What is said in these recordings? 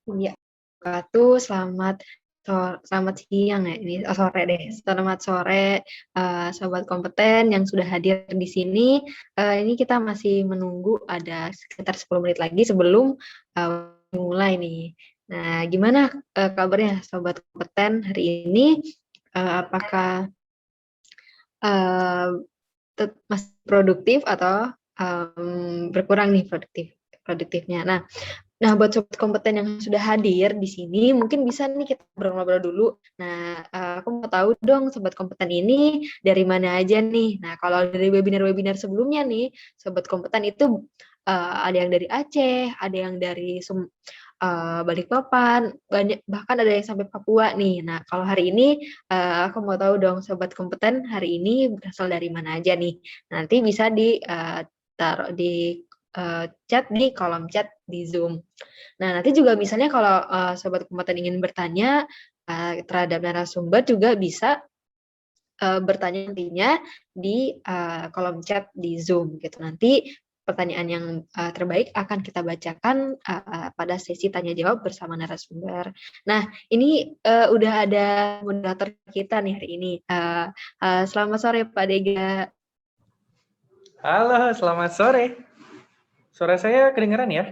Iya, selamat selamat siang ya ini, sore deh. Selamat sore, sobat kompeten yang sudah hadir di sini. Ini kita masih menunggu ada sekitar 10 menit lagi sebelum, mulai nih. Nah, gimana, kabarnya sobat kompeten hari ini? Apakah, eee, masih produktif atau, berkurang nih produktifnya? Nah, buat sobat kompeten yang sudah hadir di sini, mungkin bisa nih kita ngobrol-ngobrol dulu. Nah, aku mau tahu dong sobat kompeten ini dari mana aja nih? Nah, kalau dari webinar-webinar sebelumnya nih, sobat kompeten itu, ada yang dari Aceh, ada yang dari Balikpapan, bahkan ada yang sampai Papua nih. Nah, kalau hari ini, aku mau tahu dong sobat kompeten hari ini berasal dari mana aja nih? Nanti bisa taruh di, chat di kolom chat di Zoom. Nah, nanti juga misalnya kalau, sobat kompeten ingin bertanya, terhadap narasumber juga bisa, bertanya nantinya di, kolom chat di Zoom gitu. Nanti pertanyaan yang, terbaik akan kita bacakan, pada sesi tanya jawab bersama narasumber. Nah, ini, udah ada moderator kita nih hari ini, selamat sore Pak Dega. Halo, selamat sore. Suara saya kedengeran ya?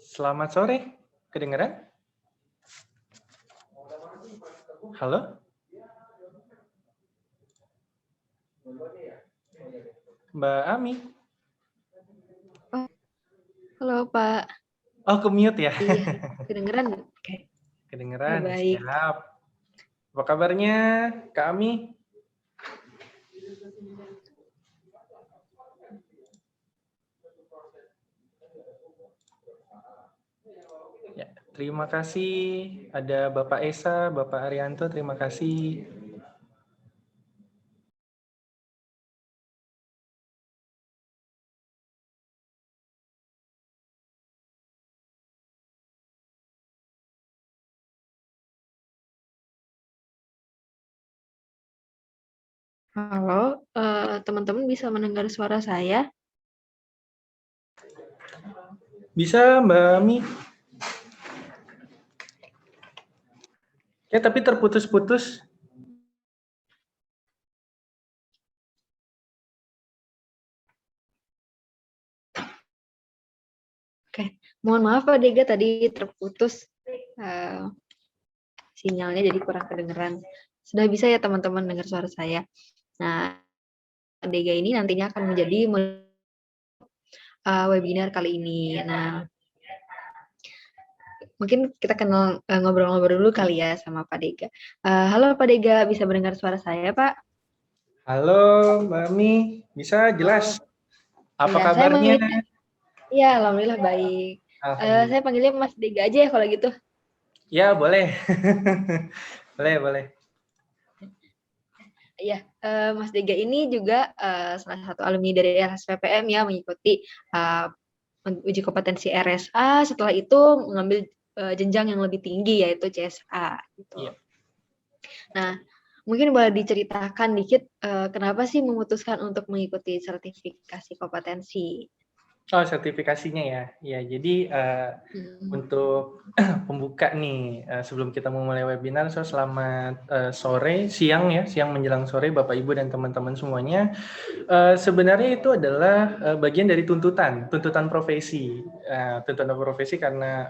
Selamat sore, kedengeran? Halo? Mbak Ami? Oh, halo Pak. Oh, ke mute ya? Iya, kedengeran? Oke. Kedengeran, Baik. siap. Apa kabarnya, Kak Ami? Ya, terima kasih. Ada Bapak Esa, Bapak Arianto, terima kasih. Halo, teman-teman bisa mendengar suara saya? Bisa, Mbak Ami? Ya, tapi terputus-putus. Oke, mohon maaf Pak Dega tadi terputus, sinyalnya jadi kurang kedengeran. Sudah bisa ya teman-teman dengar suara saya? Nah, Pak Dega ini nantinya akan menjadi webinar kali ini. Nah, mungkin kita kenal, ngobrol-ngobrol dulu kali ya sama Pak Dega. Halo Pak Dega, bisa mendengar suara saya Pak? Halo, Mbak Ami. Bisa Oh, jelas? Apa iya, saya kabarnya? manggilnya, iya alhamdulillah baik. Saya Alhamdulillah. panggilnya Mas Dega aja ya kalau gitu. Ya, boleh. Boleh, boleh. Iya, Mas Dega ini juga, salah satu alumni dari RSPPM ya, mengikuti, uji kompetensi RSA, setelah itu mengambil, jenjang yang lebih tinggi yaitu CSA Iya. gitu. Nah, mungkin boleh diceritakan dikit, kenapa sih memutuskan untuk mengikuti sertifikasi kompetensi? Oh, sertifikasinya ya. Ya, jadi Hmm. untuk pembuka nih, sebelum kita memulai webinar, so selamat sore, siang ya, siang menjelang sore, Bapak Ibu dan teman-teman semuanya. Sebenarnya itu adalah bagian dari tuntutan profesi. Tuntutan profesi karena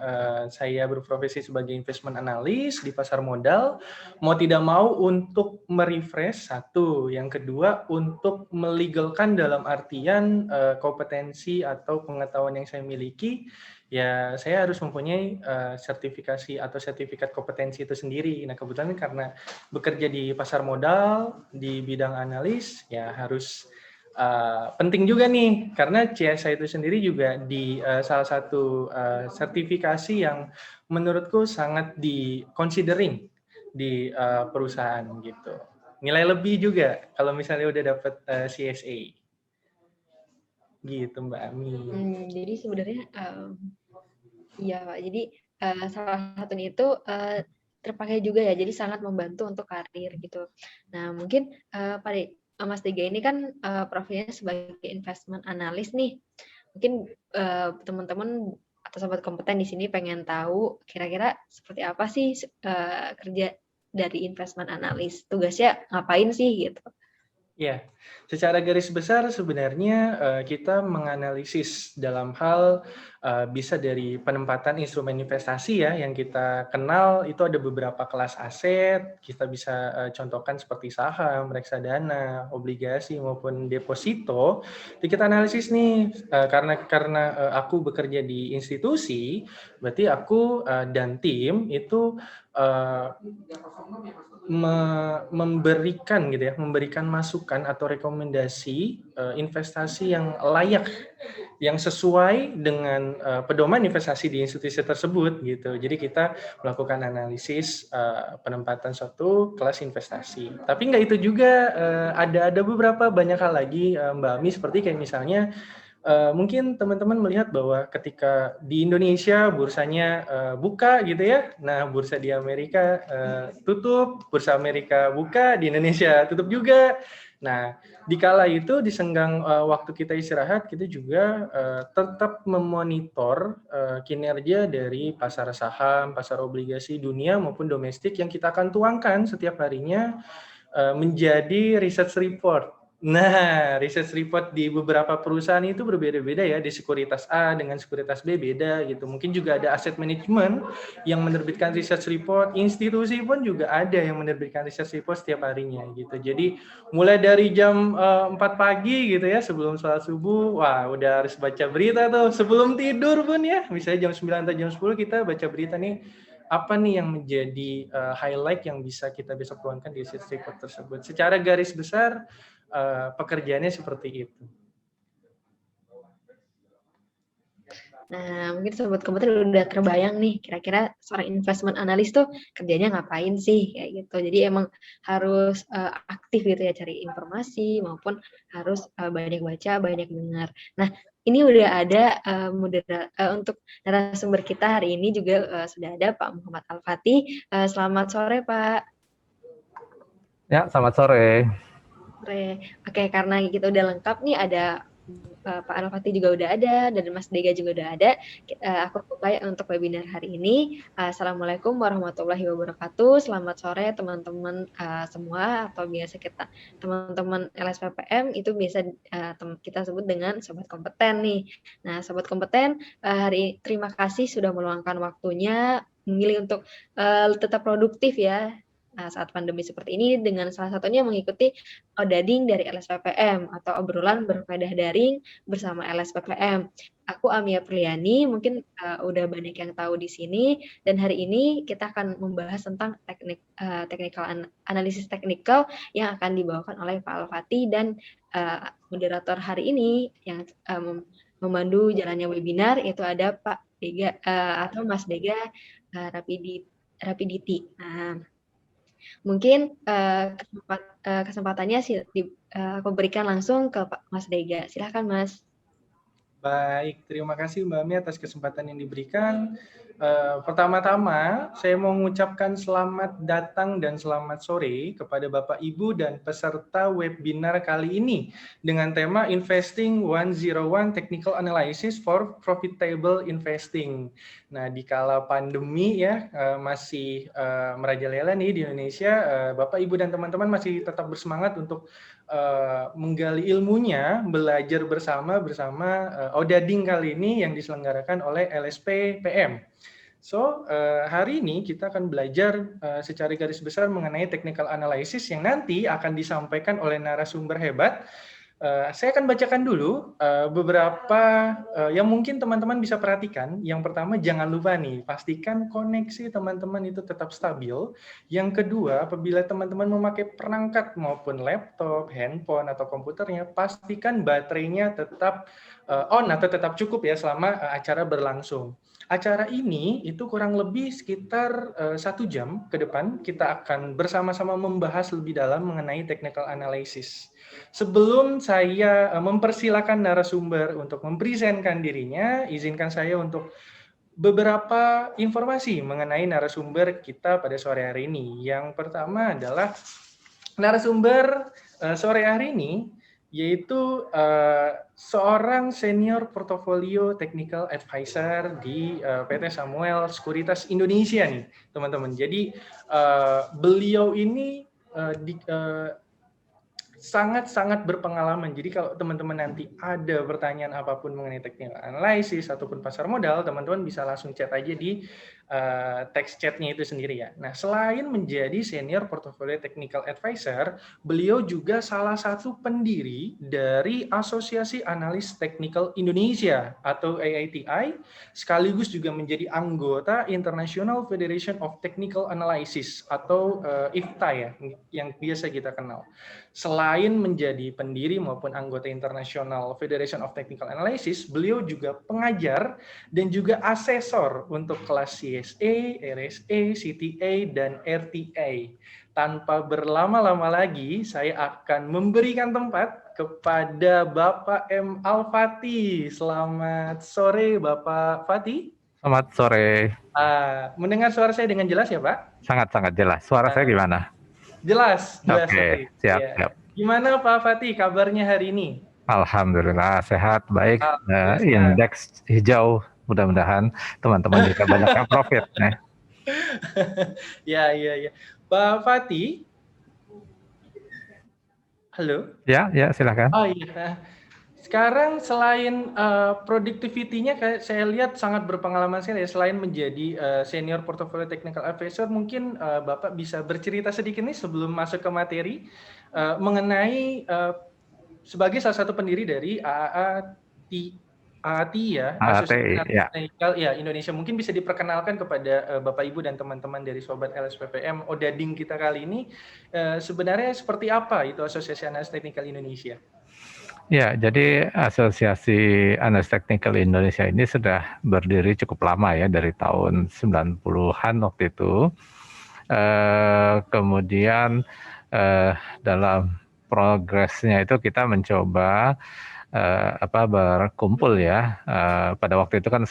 saya berprofesi sebagai investment analyst di pasar modal, mau tidak mau untuk merefresh satu, yang kedua untuk melegalkan dalam artian kompetensi atau pengetahuan yang saya miliki, ya saya harus mempunyai sertifikasi atau sertifikat kompetensi itu sendiri. Nah kebetulan karena bekerja di pasar modal di bidang analis, ya harus penting juga nih karena CSA itu sendiri juga di salah satu sertifikasi yang menurutku sangat di considering di perusahaan gitu. Nilai lebih juga kalau misalnya udah dapat CSA gitu Mbak Ami. Jadi sebenarnya, iya Pak, jadi, salah satunya itu, terpakai juga ya, jadi sangat membantu untuk karir gitu. Nah mungkin, Mas Dega ini kan, profilnya sebagai investment analyst nih, mungkin, teman-teman atau sobat kompeten di sini pengen tahu kira-kira seperti apa sih kerja dari investment analis, tugasnya ngapain sih gitu. Ya, secara garis besar sebenarnya kita menganalisis dalam hal bisa dari penempatan instrumen investasi ya, yang kita kenal itu ada beberapa kelas aset, kita bisa contohkan seperti saham, reksadana, obligasi maupun deposito. Jadi kita analisis nih karena aku bekerja di institusi, berarti aku dan tim itu memberikan gitu ya, memberikan masukan atau rekomendasi investasi yang layak, yang sesuai dengan pedoman investasi di institusi tersebut gitu. Jadi kita melakukan analisis penempatan suatu kelas investasi. Tapi nggak itu juga, ada beberapa banyak hal lagi Mbak Ami, seperti kayak misalnya mungkin teman-teman melihat bahwa ketika di Indonesia bursanya buka gitu ya, nah bursa di Amerika tutup, bursa Amerika buka, di Indonesia tutup juga. Nah, dikala itu di senggang waktu kita istirahat, kita juga tetap memonitor kinerja dari pasar saham, pasar obligasi dunia maupun domestik yang kita akan tuangkan setiap harinya menjadi research report. Nah, research report di beberapa perusahaan itu berbeda-beda ya, di sekuritas A dengan sekuritas B beda gitu. Mungkin juga ada asset management yang menerbitkan research report, institusi pun juga ada yang menerbitkan research report setiap harinya gitu. Jadi mulai dari jam 4 pagi gitu ya, sebelum sholat subuh, wah udah harus baca berita tuh. Sebelum tidur pun ya, misalnya jam 9 atau jam 10 kita baca berita nih, apa nih yang menjadi highlight yang bisa kita besok tuangkan di research report tersebut. Secara garis besar, pekerjaannya seperti itu. Nah, mungkin sobat kompeten udah terbayang nih, kira-kira seorang investment analis tuh kerjanya ngapain sih, kayak gitu. Jadi emang harus aktif gitu ya, cari informasi, maupun harus banyak baca, banyak dengar. Nah, ini udah ada untuk narasumber kita hari ini juga sudah ada Pak Muhammad Al-Fatih. Selamat sore, Pak. Ya, selamat sore. Oke, karena kita udah lengkap nih, ada Pak Al-Fatih juga udah ada, dan Mas Dega juga udah ada. Aku buka untuk webinar hari ini. Assalamualaikum warahmatullahi wabarakatuh. Selamat sore teman-teman semua, atau biasa kita teman-teman LSPPM itu biasa kita sebut dengan sobat kompeten nih. Nah, sobat kompeten, terima kasih sudah meluangkan waktunya memilih untuk tetap produktif ya saat pandemi seperti ini, dengan salah satunya mengikuti Odading dari LSPPM atau obrolan berfaedah daring bersama LSPPM. Aku Amia Priliani, mungkin udah banyak yang tahu di sini, dan hari ini kita akan membahas tentang analisis teknikal yang akan dibawakan oleh Pak Al-Fatih, dan moderator hari ini yang memandu jalannya webinar itu ada Pak Dega atau Mas Dega Rapidity. Nah, mungkin kesempatannya aku berikan langsung ke Pak Mas Dega. Silakan, Mas. Baik, terima kasih Mbak Ami atas kesempatan yang diberikan. Pertama-tama, saya mau mengucapkan selamat datang dan selamat sore kepada Bapak Ibu dan peserta webinar kali ini dengan tema Investing 101 Technical Analysis for Profitable Investing. Nah, di kala pandemi ya masih merajalela nih di Indonesia, Bapak Ibu dan teman-teman masih tetap bersemangat untuk menggali ilmunya, belajar bersama Odading kali ini yang diselenggarakan oleh LSPPM. So, hari ini kita akan belajar secara garis besar mengenai technical analysis yang nanti akan disampaikan oleh narasumber hebat. Saya akan bacakan dulu beberapa yang mungkin teman-teman bisa perhatikan. Yang pertama, jangan lupa nih, pastikan koneksi teman-teman itu tetap stabil. Yang kedua, apabila teman-teman memakai perangkat maupun laptop, handphone, atau komputernya, pastikan baterainya tetap on atau tetap cukup ya selama acara berlangsung. Acara ini itu kurang lebih sekitar 1 jam ke depan. Kita akan bersama-sama membahas lebih dalam mengenai technical analysis. Sebelum saya mempersilakan narasumber untuk mempresentkan dirinya, izinkan saya untuk beberapa informasi mengenai narasumber kita pada sore hari ini. Yang pertama adalah narasumber sore hari ini yaitu seorang senior portfolio technical advisor di PT Samuel Sekuritas Indonesia nih, teman-teman. Jadi beliau ini sangat-sangat berpengalaman. Jadi kalau teman-teman nanti ada pertanyaan apapun mengenai technical analysis ataupun pasar modal, teman-teman bisa langsung chat aja di text chatnya itu sendiri ya. Nah, selain menjadi senior portfolio technical advisor, beliau juga salah satu pendiri dari Asosiasi Analis Technical Indonesia atau AITI, sekaligus juga menjadi anggota International Federation of Technical Analysis atau IFTA ya, yang biasa kita kenal. Selain menjadi pendiri maupun anggota International Federation of Technical Analysis, beliau juga pengajar dan juga asesor untuk kelas CSA, RSA, CTA, dan RTA. Tanpa berlama-lama lagi, saya akan memberikan tempat kepada Bapak M. Al-Fatih. Selamat sore, Bapak Fatih. Selamat sore. Mendengar suara saya dengan jelas ya, Pak? Sangat-sangat jelas. Suara saya gimana? Jelas. Oke, siap, Ya. siap. Gimana Pak Fatih kabarnya hari ini? Alhamdulillah sehat, baik. Alhamdulillah. Indeks hijau, mudah-mudahan teman-teman juga banyak yang profit. Ya. Pak Fatih. Halo? Ya, silakan. Oh iya. Sekarang selain productivity-nya saya lihat sangat berpengalaman sekali ya. Selain menjadi senior portfolio technical advisor, mungkin Bapak bisa bercerita sedikit nih sebelum masuk ke materi mengenai sebagai salah satu pendiri dari AATI ya, Asosiasi Technical ya Indonesia. Mungkin bisa diperkenalkan kepada Bapak Ibu dan teman-teman dari Sobat LSPPM Odading kita kali ini, sebenarnya seperti apa itu Asosiasi Analis Technical Indonesia? Ya, jadi Asosiasi Analis Technical Indonesia ini sudah berdiri cukup lama ya, dari tahun 90-an waktu itu. Kemudian dalam progresnya itu kita mencoba berkumpul ya. Pada waktu itu kan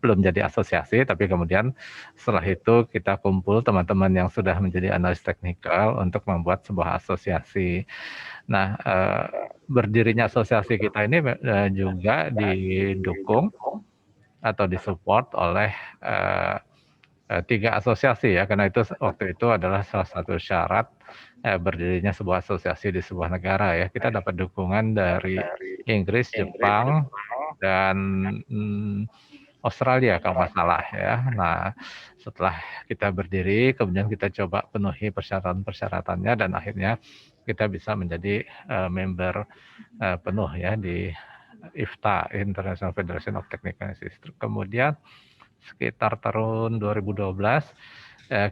belum jadi asosiasi, tapi kemudian setelah itu kita kumpul teman-teman yang sudah menjadi analis teknikal untuk membuat sebuah asosiasi. Nah, berdirinya asosiasi kita ini juga didukung atau disupport oleh 3 asosiasi ya, karena itu waktu itu adalah salah satu syarat berdirinya sebuah asosiasi di sebuah negara ya. Kita dapat dukungan dari Inggris, Jepang, dan Australia kalau nggak salah ya. Nah, setelah kita berdiri, kemudian kita coba penuhi persyaratan-persyaratannya dan akhirnya kita bisa menjadi member penuh ya di IFTA, International Federation of Technical Analysis. Kemudian sekitar tahun 2012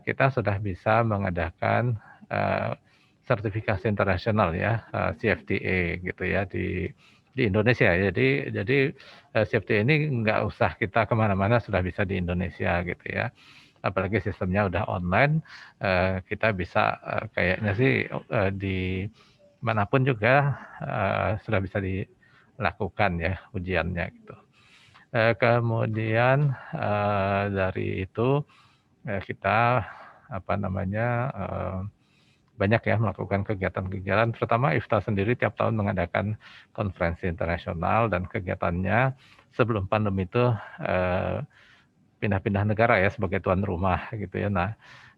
kita sudah bisa mengadakan sertifikasi internasional ya, CFTA gitu ya di Indonesia. Jadi CFTA ini nggak usah kita kemana-mana, sudah bisa di Indonesia gitu ya. Apalagi sistemnya udah online, kita bisa kayaknya sih di manapun juga sudah bisa dilakukan ya ujiannya gitu. Kemudian dari itu kita banyak ya melakukan kegiatan-kegiatan, terutama IFTA sendiri tiap tahun mengadakan konferensi internasional dan kegiatannya sebelum pandemi itu pindah-pindah negara ya sebagai tuan rumah gitu ya. Nah,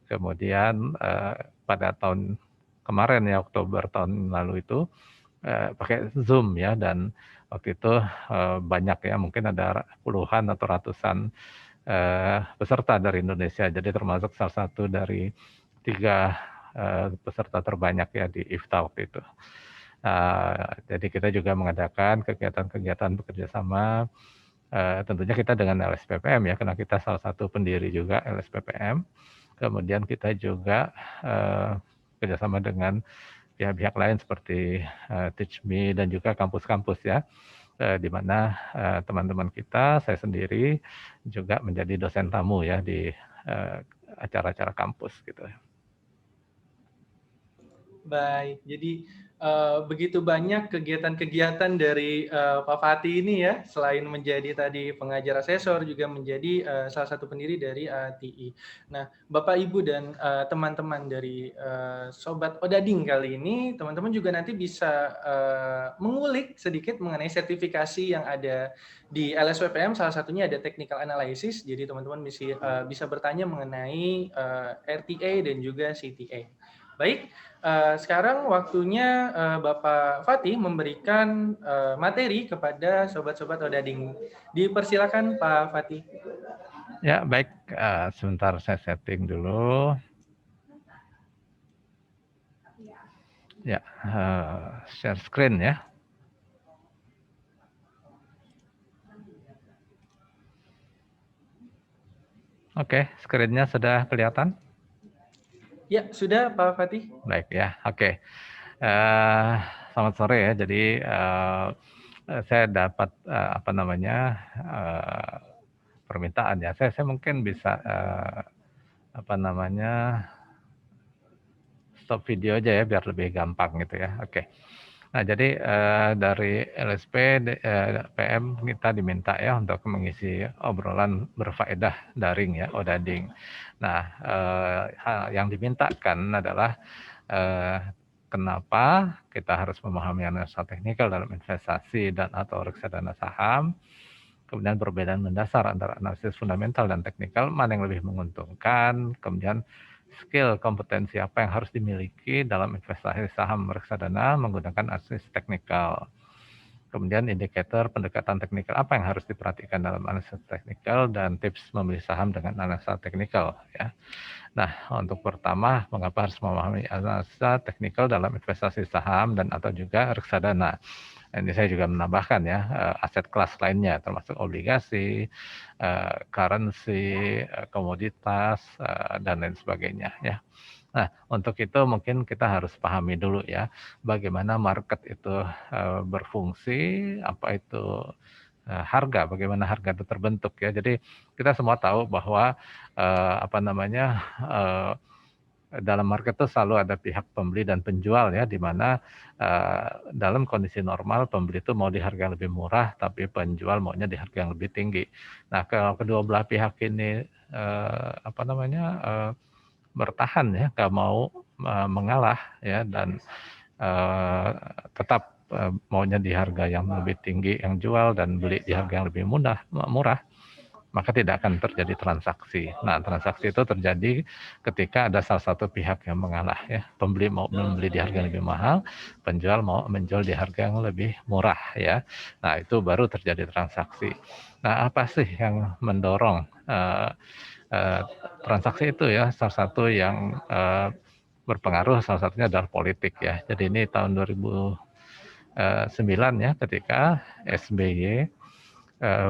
kemudian pada tahun kemarin ya, Oktober tahun lalu itu pakai Zoom ya, dan waktu itu banyak ya, mungkin ada puluhan atau ratusan peserta dari Indonesia. Jadi termasuk salah satu dari 3 peserta terbanyak ya di IFTA waktu itu. Jadi kita juga mengadakan kegiatan-kegiatan bekerjasama, tentunya kita dengan LSPPM ya, karena kita salah satu pendiri juga LSPPM. Kemudian kita juga kerjasama dengan pihak-pihak lain seperti TeachMe dan juga kampus-kampus ya, di mana teman-teman kita, saya sendiri juga menjadi dosen tamu ya di acara-acara kampus gitu. Baik, jadi begitu banyak kegiatan-kegiatan dari Pak Fatih ini ya, selain menjadi tadi pengajar asesor, juga menjadi salah satu pendiri dari ATI. Nah, Bapak Ibu dan teman-teman dari Sobat Odading kali ini, teman-teman juga nanti bisa mengulik sedikit mengenai sertifikasi yang ada di LSWPM, salah satunya ada Technical Analysis, jadi teman-teman bisa bertanya mengenai RTA dan juga CTA. Baik, sekarang waktunya Bapak Fatih memberikan materi kepada sobat-sobat Odading. Dipersilakan Pak Fatih. Ya, baik. Sebentar saya setting dulu. Ya, share screen ya. Oke, screen-nya sudah kelihatan? Ya, sudah Pak Fatih. Baik ya, oke. Selamat sore ya. Jadi saya dapat permintaan ya. Saya mungkin bisa stop video aja ya biar lebih gampang gitu ya. Oke. Nah, jadi dari LSP PM kita diminta ya untuk mengisi obrolan berfaedah daring ya, Odading. Nah, yang dimintakan adalah kenapa kita harus memahami analisa teknikal dalam investasi dan atau reksadana saham, kemudian perbedaan mendasar antara analisis fundamental dan teknikal, mana yang lebih menguntungkan, kemudian skill, kompetensi apa yang harus dimiliki dalam investasi saham reksadana menggunakan analisis teknikal. Kemudian indikator pendekatan teknikal apa yang harus diperhatikan dalam analisis teknikal dan tips memilih saham dengan analisa teknikal ya. Nah, untuk pertama, mengapa harus memahami analisa teknikal dalam investasi saham dan atau juga reksadana. Ini saya juga menambahkan ya, aset kelas lainnya termasuk obligasi, currency, komoditas, dan lain sebagainya ya. Nah, untuk itu mungkin kita harus pahami dulu ya, bagaimana market itu berfungsi, apa itu harga, bagaimana harga itu terbentuk ya. Jadi kita semua tahu bahwa dalam market itu selalu ada pihak pembeli dan penjual ya, di mana dalam kondisi normal pembeli itu mau di harga yang lebih murah, tapi penjual maunya di harga yang lebih tinggi. Nah, kalau kedua belah pihak ini bertahan ya, nggak mau mengalah ya, dan tetap maunya di harga yang lebih tinggi yang jual dan beli di harga yang lebih murah, maka tidak akan terjadi transaksi. Nah, transaksi itu terjadi ketika ada salah satu pihak yang mengalah ya. Pembeli mau membeli di harga yang lebih mahal, penjual mau menjual di harga yang lebih murah ya. Nah, itu baru terjadi transaksi. Nah, apa sih yang mendorong transaksi itu ya? Salah satu yang berpengaruh salah satunya adalah politik ya. Jadi ini tahun 2009 ya, ketika SBY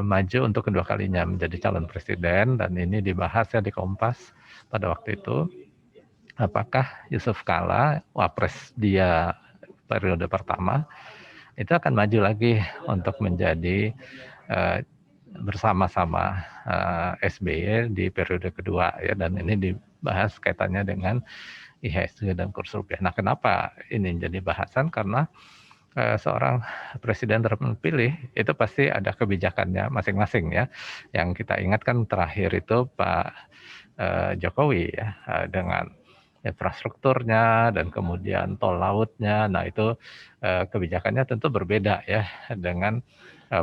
maju untuk kedua kalinya menjadi calon presiden, dan ini dibahas ya di Kompas pada waktu itu, apakah Yusuf Kala, wapres dia periode pertama, itu akan maju lagi untuk menjadi bersama-sama SBY di periode kedua ya, dan ini dibahas kaitannya dengan IHSG dan kurs rupiah. Nah, kenapa ini jadi bahasan? Karena seorang presiden terpilih itu pasti ada kebijakannya masing-masing ya. Yang kita ingat kan terakhir itu Pak Jokowi ya, dengan infrastrukturnya dan kemudian tol lautnya. Nah, itu kebijakannya tentu berbeda ya dengan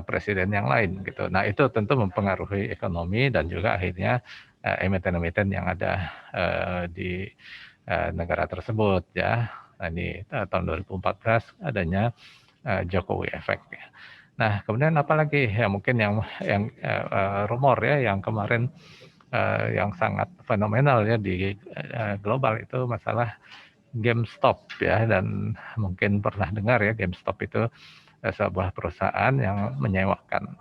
presiden yang lain gitu. Nah, itu tentu mempengaruhi ekonomi dan juga akhirnya emiten-emiten yang ada di negara tersebut ya. Nah, ini tahun 2014 adanya Jokowi Effect. Nah, kemudian apalagi ya, mungkin yang rumor ya yang kemarin yang sangat fenomenal ya di global itu masalah GameStop ya, dan mungkin pernah dengar ya, GameStop itu sebuah perusahaan yang menyewakan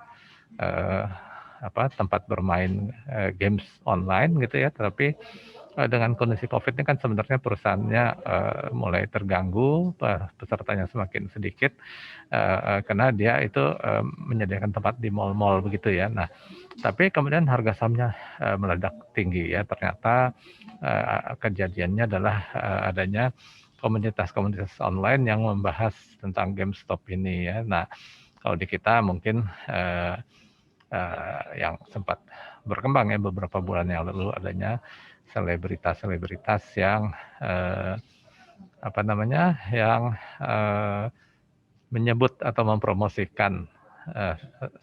tempat bermain games online gitu ya, tapi dengan kondisi COVID ini kan sebenarnya perusahaannya mulai terganggu, pesertanya semakin sedikit, karena dia itu menyediakan tempat di mal-mal begitu ya. Nah, tapi kemudian harga sahamnya meledak tinggi ya. Ternyata kejadiannya adalah adanya komunitas-komunitas online yang membahas tentang GameStop ini ya. Nah, kalau di kita mungkin yang sempat berkembang ya beberapa bulan yang lalu adanya selebritas-selebritas yang menyebut atau mempromosikan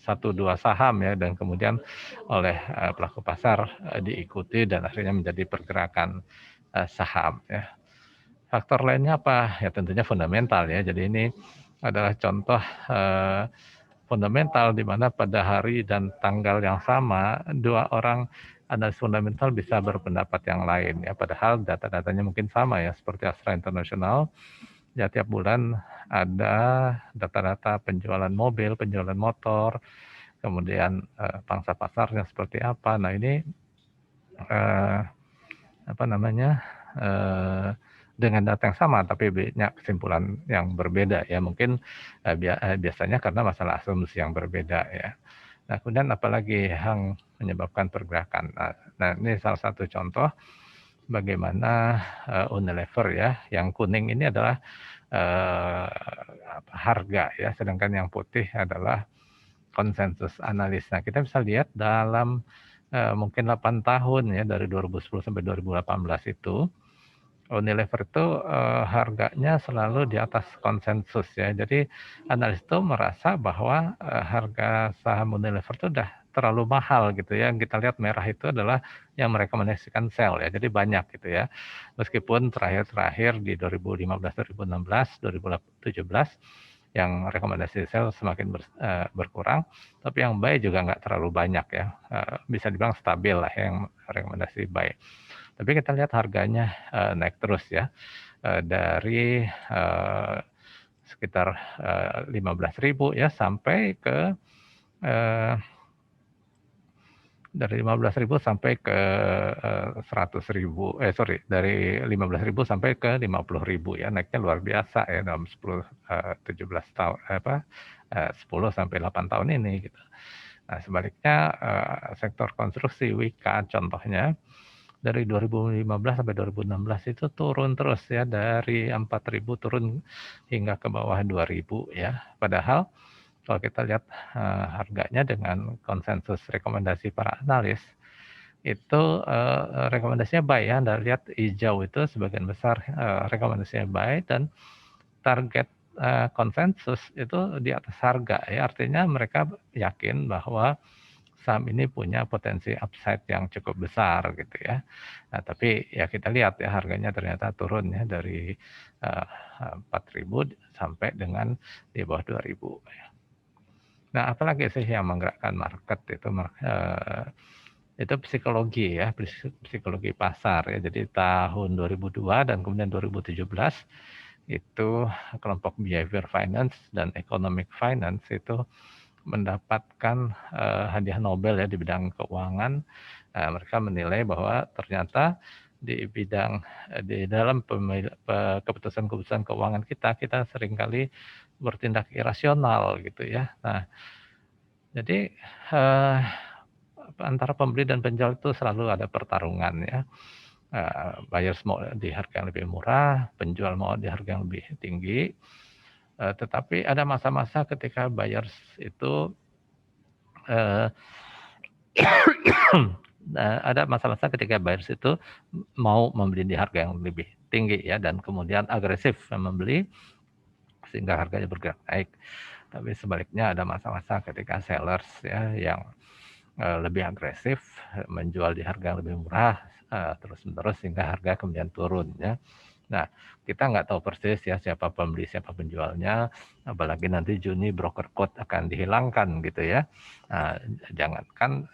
satu dua saham ya, dan kemudian oleh pelaku pasar diikuti dan akhirnya menjadi pergerakan saham ya. Faktor lainnya apa? Ya tentunya fundamental ya. Jadi ini adalah contoh fundamental di mana pada hari dan tanggal yang sama dua orang analis fundamental bisa berpendapat yang lain ya. Padahal data-datanya mungkin sama ya, seperti Astra International. Ya tiap bulan ada data-data penjualan mobil, penjualan motor, kemudian pangsa pasarnya seperti apa. Nah ini dengan data yang sama tapi banyak kesimpulan yang berbeda ya, mungkin biasanya karena masalah asumsi yang berbeda ya. Nah kemudian apalagi yang menyebabkan pergerakan. Nah ini salah satu contoh bagaimana Unilever ya, yang kuning ini adalah harga ya, sedangkan yang putih adalah konsensus analis. Nah kita bisa lihat dalam mungkin 8 tahun ya, dari 2010 sampai 2018 itu Unilever itu harganya selalu di atas konsensus ya. Jadi analis itu merasa bahwa harga saham Unilever itu udah terlalu mahal gitu ya. Yang kita lihat merah itu adalah yang merekomendasikan sell ya. Jadi banyak gitu ya. Meskipun terakhir di 2015, 2016, 2017 yang rekomendasi sell semakin berkurang, tapi yang buy juga nggak terlalu banyak ya. Bisa dibilang stabil lah yang rekomendasi buy. Tapi kita lihat harganya naik terus ya, dari sekitar 15.000 ya sampai ke dari 15.000 sampai ke 100.000, dari 15.000 sampai ke 50.000 ya, naiknya luar biasa ya dalam 17 tahun 10 sampai 8 tahun ini gitu. Nah sebaliknya sektor konstruksi Wika contohnya dari 2015 sampai 2016 itu turun terus ya, dari 4.000 turun hingga ke bawah 2.000 ya. Padahal kalau kita lihat harganya dengan konsensus rekomendasi para analis itu rekomendasinya buy ya. Anda lihat hijau itu sebagian besar rekomendasinya buy, dan target konsensus itu di atas harga ya. Artinya mereka yakin bahwa saham ini punya potensi upside yang cukup besar gitu ya. Nah, tapi ya kita lihat ya harganya ternyata turun ya dari 4.000 sampai dengan di bawah 2.000 ya. Nah, apalagi sih yang menggerakkan market itu psikologi ya, psikologi pasar ya. Jadi tahun 2002 dan kemudian 2017 itu kelompok behavior finance dan economic finance itu mendapatkan hadiah Nobel ya di bidang keuangan. Mereka menilai bahwa ternyata di dalam keputusan-keputusan keuangan kita seringkali bertindak irasional gitu ya. Nah, jadi antara pembeli dan penjual itu selalu ada pertarungan ya. Buyers mau di harga yang lebih murah, penjual mau di harga yang lebih tinggi. Tetapi ada masa-masa ketika buyers itu mau membeli di harga yang lebih tinggi ya, dan kemudian agresif membeli sehingga harganya bergerak naik. Tapi sebaliknya ada masa-masa ketika sellers ya yang lebih agresif menjual di harga yang lebih murah terus-menerus sehingga harga kemudian turun ya. Nah, kita nggak tahu persis ya siapa pembeli, siapa penjualnya, apalagi nanti Juni broker code akan dihilangkan gitu ya. Nah, jangankan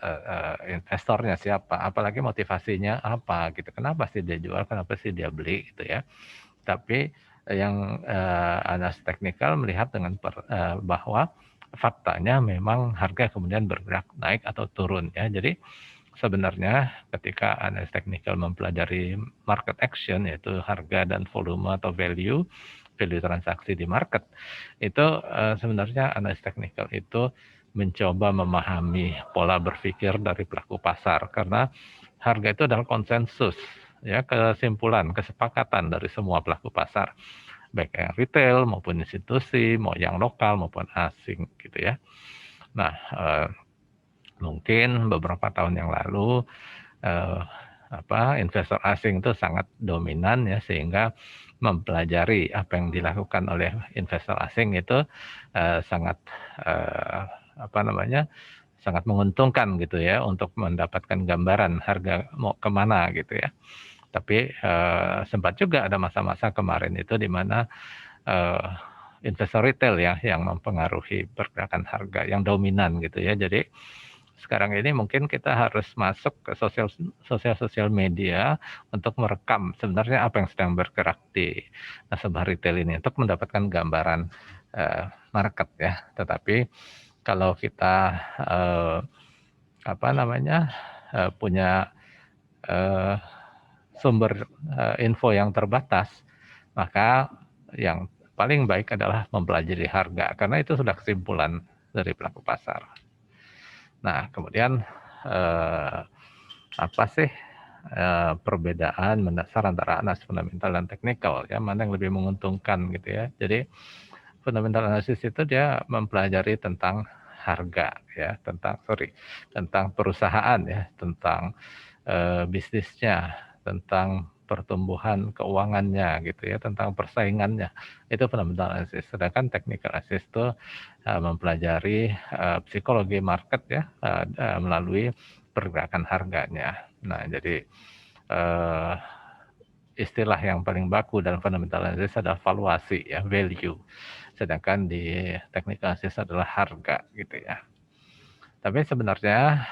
investornya siapa, apalagi motivasinya apa gitu. Kenapa sih dia jual, kenapa sih dia beli gitu ya. Tapi yang analis teknikal melihat dengan bahwa faktanya memang harga kemudian bergerak naik atau turun ya. Jadi sebenarnya ketika analis teknikal mempelajari market action, yaitu harga dan volume atau value transaksi di market, itu sebenarnya analis teknikal itu mencoba memahami pola berpikir dari pelaku pasar, karena harga itu adalah konsensus ya kesimpulan, kesepakatan dari semua pelaku pasar, baik yang retail maupun institusi, mau yang lokal maupun asing gitu ya. Nah, mungkin beberapa tahun yang lalu eh, investor asing itu sangat dominan ya, sehingga mempelajari apa yang dilakukan oleh investor asing itu sangat eh, sangat menguntungkan gitu ya untuk mendapatkan gambaran harga mau kemana gitu ya. Tapi sempat juga ada masa-masa kemarin itu di mana eh, investor retail ya yang mempengaruhi pergerakan harga yang dominan gitu ya. Jadi sekarang ini mungkin kita harus masuk ke sosial media untuk merekam sebenarnya apa yang sedang bergerak di nasabah retail ini untuk mendapatkan gambaran market ya. Tetapi kalau kita punya sumber info yang terbatas, maka yang paling baik adalah mempelajari harga karena itu sudah kesimpulan dari pelaku pasar. Nah, kemudian apa sih perbedaan mendasar antara analisis fundamental dan teknikal ya, mana yang lebih menguntungkan gitu ya. Jadi fundamental analysis itu dia mempelajari tentang harga ya, tentang perusahaan ya, tentang bisnisnya, tentang pertumbuhan keuangannya gitu ya, tentang persaingannya. Itu fundamental analysis. Sedangkan technical analysis itu mempelajari psikologi market ya, melalui pergerakan harganya. Nah, jadi istilah yang paling baku dalam fundamental analysis adalah valuasi ya, value. Sedangkan di technical analysis adalah harga gitu ya. Tapi sebenarnya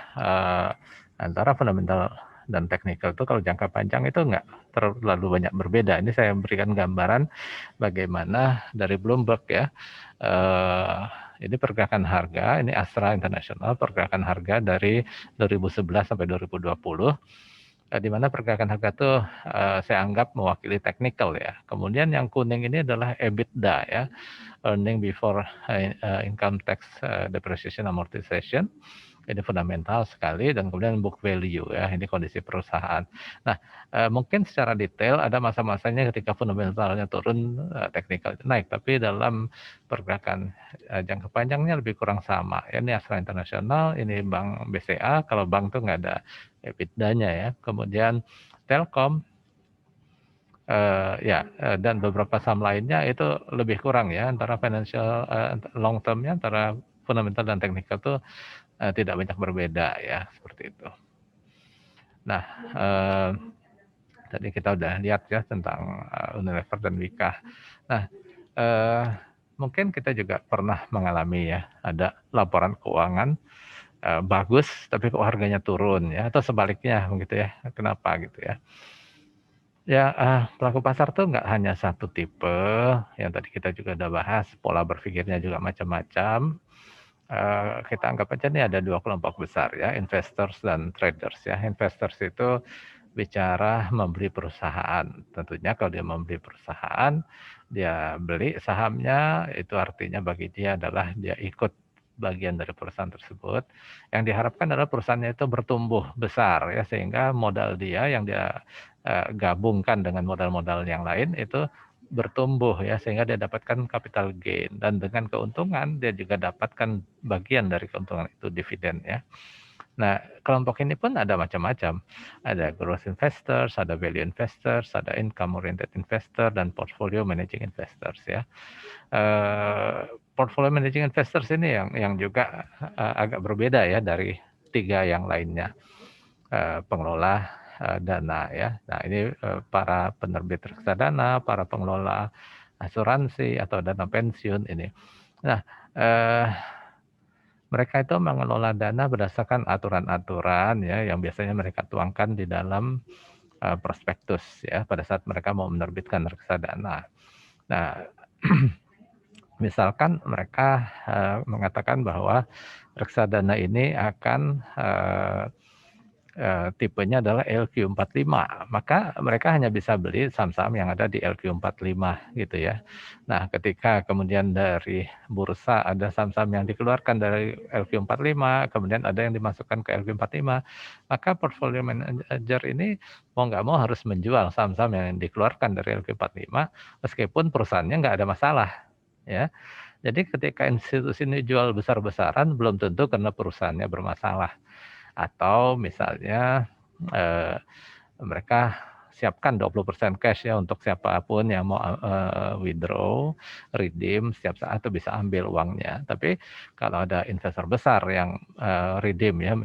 antara fundamental dan teknikal itu kalau jangka panjang itu nggak terlalu banyak berbeda. Ini saya berikan gambaran bagaimana dari Bloomberg ya. Ini pergerakan harga, ini Astra International, pergerakan harga dari 2011 sampai 2020. Di mana pergerakan harga itu saya anggap mewakili teknikal ya. Kemudian yang kuning ini adalah EBITDA ya, earning before income tax depreciation amortization. Ini fundamental sekali, dan kemudian book value ya, ini kondisi perusahaan. Nah, mungkin secara detail ada masa-masanya ketika fundamentalnya turun, teknikal naik, tapi dalam pergerakan jangka panjangnya lebih kurang sama. Ini Astra International, ini Bank BCA, kalau bank tuh nggak ada EBITDA-nya ya. Kemudian Telkom, dan beberapa saham lainnya itu lebih kurang ya, antara financial long term-nya antara fundamental dan teknikal tuh tidak banyak berbeda ya, seperti itu. Nah, tadi kita udah lihat ya tentang Unilever dan Wika. Nah, mungkin kita juga pernah mengalami ya, ada laporan keuangan bagus tapi kok harganya turun ya, atau sebaliknya begitu ya. Kenapa gitu ya? Ya, pelaku pasar tuh nggak hanya satu tipe, yang tadi kita juga udah bahas, pola berpikirnya juga macam-macam. Kita anggap aja nih ada dua kelompok besar ya, investors dan traders ya. Investors itu bicara membeli perusahaan. Tentunya kalau dia membeli perusahaan, dia beli sahamnya, itu artinya bagi dia adalah dia ikut bagian dari perusahaan tersebut. Yang diharapkan adalah perusahaannya itu bertumbuh besar ya, sehingga modal dia yang dia gabungkan dengan modal-modal yang lain itu bertumbuh ya, sehingga dia dapatkan capital gain, dan dengan keuntungan dia juga dapatkan bagian dari keuntungan itu, dividen ya. Nah, kelompok ini pun ada macam-macam. Ada growth investors, ada value investors, ada income oriented investor, dan portfolio managing investors ya. Portfolio managing investors ini yang juga agak berbeda ya dari tiga yang lainnya. Pengelola dana ya. Nah, ini para penerbit reksadana, para pengelola asuransi atau dana pensiun ini. Nah, mereka itu mengelola dana berdasarkan aturan-aturan ya yang biasanya mereka tuangkan di dalam prospektus ya pada saat mereka mau menerbitkan reksadana. Nah, misalkan mereka mengatakan bahwa reksadana ini akan tipenya adalah LQ45, maka mereka hanya bisa beli saham-saham yang ada di LQ45 gitu ya. Nah, ketika kemudian dari bursa ada saham-saham yang dikeluarkan dari LQ45, kemudian ada yang dimasukkan ke LQ45, maka portfolio manager ini mau nggak mau harus menjual saham-saham yang dikeluarkan dari LQ45 meskipun perusahaannya nggak ada masalah ya. Jadi ketika institusi ini jual besar-besaran belum tentu karena perusahaannya bermasalah. Atau misalnya mereka siapkan 20% cash ya untuk siapapun yang mau withdraw, redeem setiap saat itu bisa ambil uangnya. Tapi kalau ada investor besar yang redeem ya,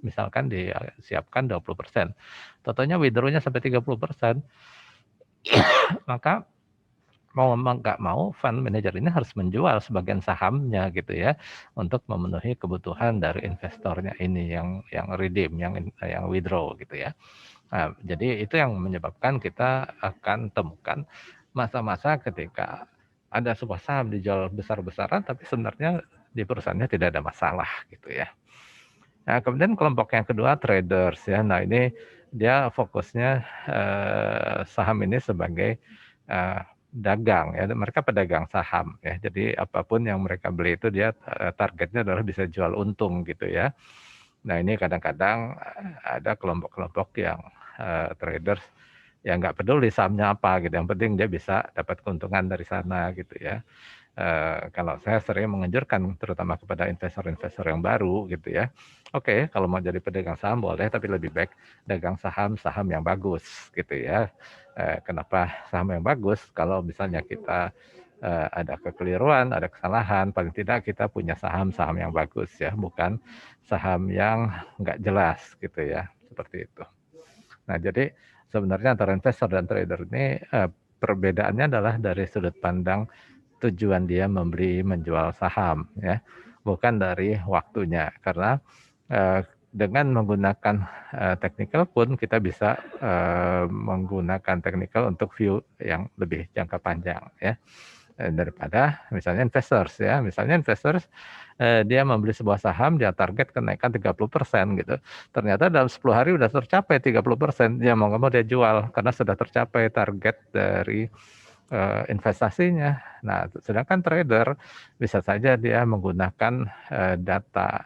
misalkan disiapkan 20%, totalnya withdrawnya sampai 30%, maka mau nggak mau fund manager ini harus menjual sebagian sahamnya gitu ya untuk memenuhi kebutuhan dari investornya ini yang redeem, yang withdraw gitu ya. Nah, jadi itu yang menyebabkan kita akan temukan masa-masa ketika ada sebuah saham dijual besar-besaran tapi sebenarnya di perusahaannya tidak ada masalah gitu ya. Nah, kemudian kelompok yang kedua traders ya. Nah, ini dia fokusnya saham ini sebagai dagang ya. Mereka pedagang saham ya. Jadi apapun yang mereka beli itu dia targetnya adalah bisa jual untung gitu ya. Nah, ini kadang-kadang ada kelompok-kelompok yang traders yang nggak peduli sahamnya apa gitu. Yang penting dia bisa dapat keuntungan dari sana gitu ya. Kalau saya sering menganjurkan terutama kepada investor-investor yang baru gitu ya. Oke, kalau mau jadi pedagang saham boleh, tapi lebih baik dagang saham-saham yang bagus gitu ya. Kenapa saham yang bagus? Kalau misalnya kita ada kekeliruan, ada kesalahan, paling tidak kita punya saham-saham yang bagus ya, bukan saham yang nggak jelas gitu ya, seperti itu. Nah, jadi sebenarnya antara investor dan trader ini perbedaannya adalah dari sudut pandang tujuan dia membeli menjual saham ya, bukan dari waktunya. Karena dengan menggunakan technical pun kita bisa menggunakan technical untuk view yang lebih jangka panjang ya daripada misalnya investors ya. Misalnya investors dia membeli sebuah saham, dia target kenaikan 30% gitu. Ternyata dalam 10 hari udah tercapai 30%, dia mau nggak mau dia jual karena sudah tercapai target dari investasinya. Nah, sedangkan trader bisa saja dia menggunakan data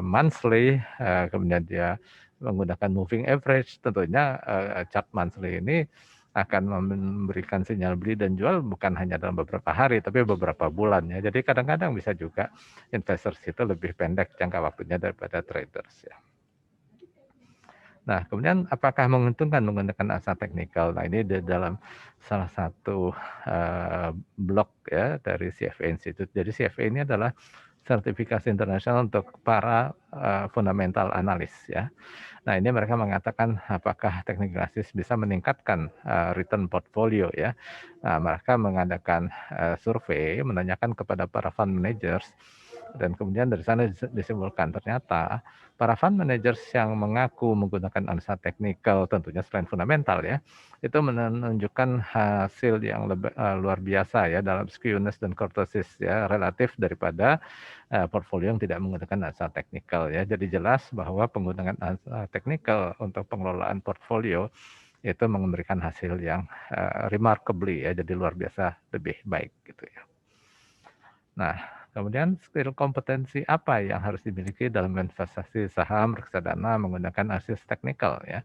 monthly, kemudian dia menggunakan moving average. Tentunya chart monthly ini akan memberikan sinyal beli dan jual bukan hanya dalam beberapa hari, tapi beberapa bulan ya. Jadi kadang-kadang bisa juga investors itu lebih pendek jangka waktunya daripada traders ya. Nah, kemudian apakah menguntungkan menggunakan analisa teknikal? Nah, ini di dalam salah satu blog ya dari CFA Institute. Jadi CFA ini adalah sertifikasi internasional untuk para fundamental analis ya. Nah, ini mereka mengatakan apakah teknik analisis bisa meningkatkan return portfolio ya. Nah, mereka mengadakan survei menanyakan kepada para fund managers dan kemudian dari sana disimpulkan ternyata para fund managers yang mengaku menggunakan analisa teknikal tentunya selain fundamental ya, itu menunjukkan hasil yang lebih luar biasa ya dalam skewness dan kurtosis ya relatif daripada portfolio yang tidak menggunakan analisa teknikal ya. Jadi jelas bahwa penggunaan analisa teknikal untuk pengelolaan portfolio itu memberikan hasil yang remarkably ya, jadi luar biasa lebih baik gitu ya. Nah, kemudian skill kompetensi apa yang harus dimiliki dalam investasi saham, reksadana menggunakan analisis teknikal ya.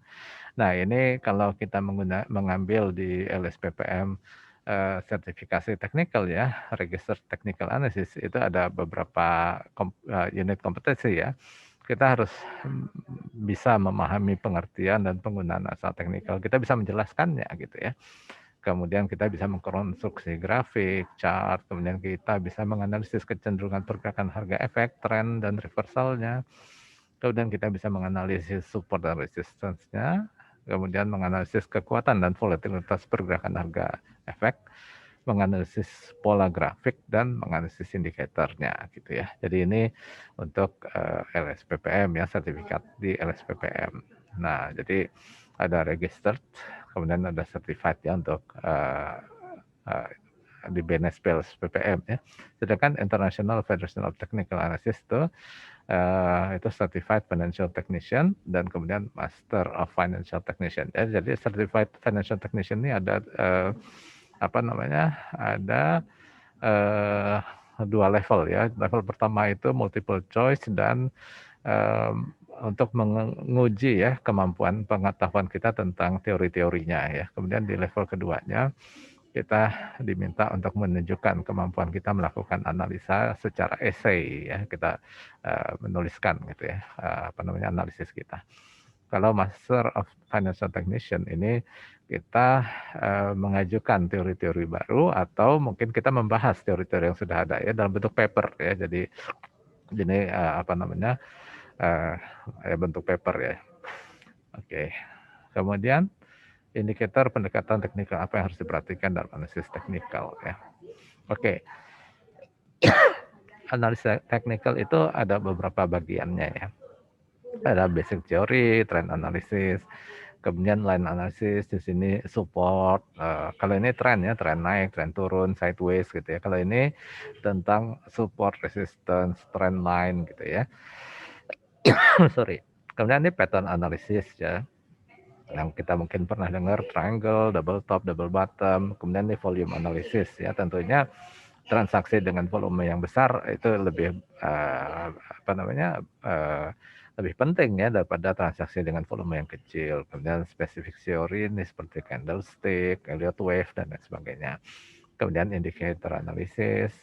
Nah, ini kalau kita mengambil di LSPPM sertifikasi teknikal ya, Register Technical Analysis, itu ada beberapa unit kompetensi ya. Kita harus bisa memahami pengertian dan penggunaan analisa teknikal. Kita bisa menjelaskannya gitu ya. Kemudian kita bisa mengkonstruksi grafik, chart, kemudian kita bisa menganalisis kecenderungan pergerakan harga efek, tren, dan reversalnya. Kemudian kita bisa menganalisis support dan resistance-nya, kemudian menganalisis kekuatan dan volatilitas pergerakan harga efek, menganalisis pola grafik, dan menganalisis indikatornya gitu ya. Jadi ini untuk LSPPM ya, sertifikat di LSPPM. Nah, jadi ada registered, kemudian ada certified ya untuk di BNSP LSPPM ya. Sedangkan International Federation of Technical Analysis itu itu Certified Financial Technician dan kemudian Master of Financial Technician. Jadi Certified Financial Technician ini ada ada 2 level ya. Level pertama itu multiple choice dan untuk menguji ya kemampuan pengetahuan kita tentang teori-teorinya ya. Kemudian di level keduanya kita diminta untuk menunjukkan kemampuan kita melakukan analisa secara esai ya, kita menuliskan gitu ya, analisis kita. Kalau Master of Financial Technician ini kita mengajukan teori-teori baru atau mungkin kita membahas teori-teori yang sudah ada ya dalam bentuk paper ya. Jadi ini bentuk paper ya. Oke. Kemudian indikator pendekatan teknikal apa yang harus diperhatikan dalam analisis teknikal ya. Oke. Analisis teknikal itu ada beberapa bagiannya ya. Ada basic theory, trend analysis, kemudian line analysis, di sini support. Kalau ini trend ya, trend naik, trend turun, sideways gitu ya. Kalau ini tentang support, resistance, trend line gitu ya. Sorry. Kemudian ini pattern analysis ya. Yang kita mungkin pernah dengar triangle, double top, double bottom, kemudian ini volume analysis ya, tentunya transaksi dengan volume yang besar itu lebih lebih penting ya daripada transaksi dengan volume yang kecil. Kemudian specific theory ini seperti candlestick, Elliott wave dan lain sebagainya. Kemudian indicator analysis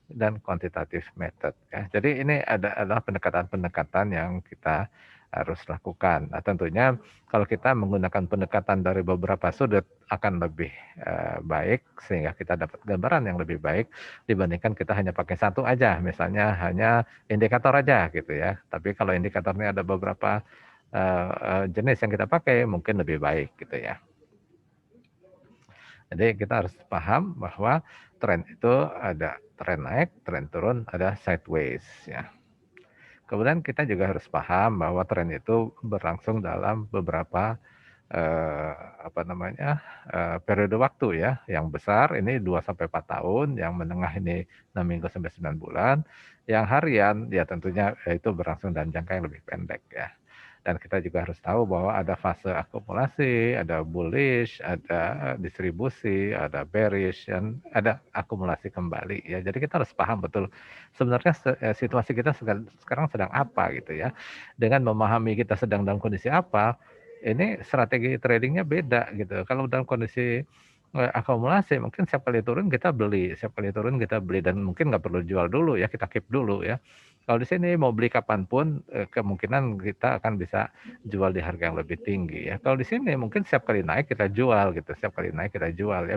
dan quantitative method ya. Jadi ini adalah pendekatan-pendekatan yang kita harus lakukan. Nah, tentunya kalau kita menggunakan pendekatan dari beberapa sudut akan lebih baik sehingga kita dapat gambaran yang lebih baik dibandingkan kita hanya pakai satu aja, misalnya hanya indikator aja gitu ya. Tapi kalau indikatornya ada beberapa jenis yang kita pakai mungkin lebih baik gitu ya. Jadi kita harus paham bahwa tren itu ada tren naik, tren turun, ada sideways ya. Kemudian kita juga harus paham bahwa tren itu berlangsung dalam beberapa periode waktu ya. Yang besar ini 2-4 tahun, yang menengah ini 6 minggu sampai 9 bulan, yang harian ya tentunya itu berlangsung dalam jangka yang lebih pendek ya. Dan kita juga harus tahu bahwa ada fase akumulasi, ada bullish, ada distribusi, ada bearish, dan ada akumulasi kembali ya. Jadi kita harus paham betul sebenarnya situasi kita sekarang sedang apa gitu ya. Dengan memahami kita sedang dalam kondisi apa, ini strategi tradingnya beda gitu. Kalau dalam kondisi akumulasi mungkin setiap kali turun kita beli, dan mungkin nggak perlu jual dulu ya, kita keep dulu ya. Kalau di sini mau beli kapanpun kemungkinan kita akan bisa jual di harga yang lebih tinggi ya. Kalau di sini mungkin setiap kali naik kita jual gitu, ya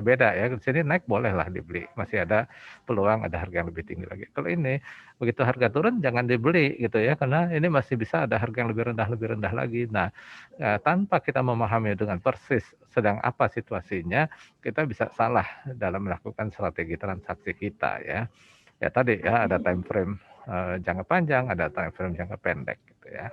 beda ya. Di sini naik bolehlah dibeli, masih ada peluang ada harga yang lebih tinggi lagi. Kalau ini begitu harga turun jangan dibeli gitu ya, karena ini masih bisa ada harga yang lebih rendah lagi. Nah, tanpa kita memahami dengan persis sedang apa situasinya, kita bisa salah dalam melakukan strategi transaksi kita ya. Ya tadi ya ada time frame jangka panjang, ada time frame jangka pendek gitu ya.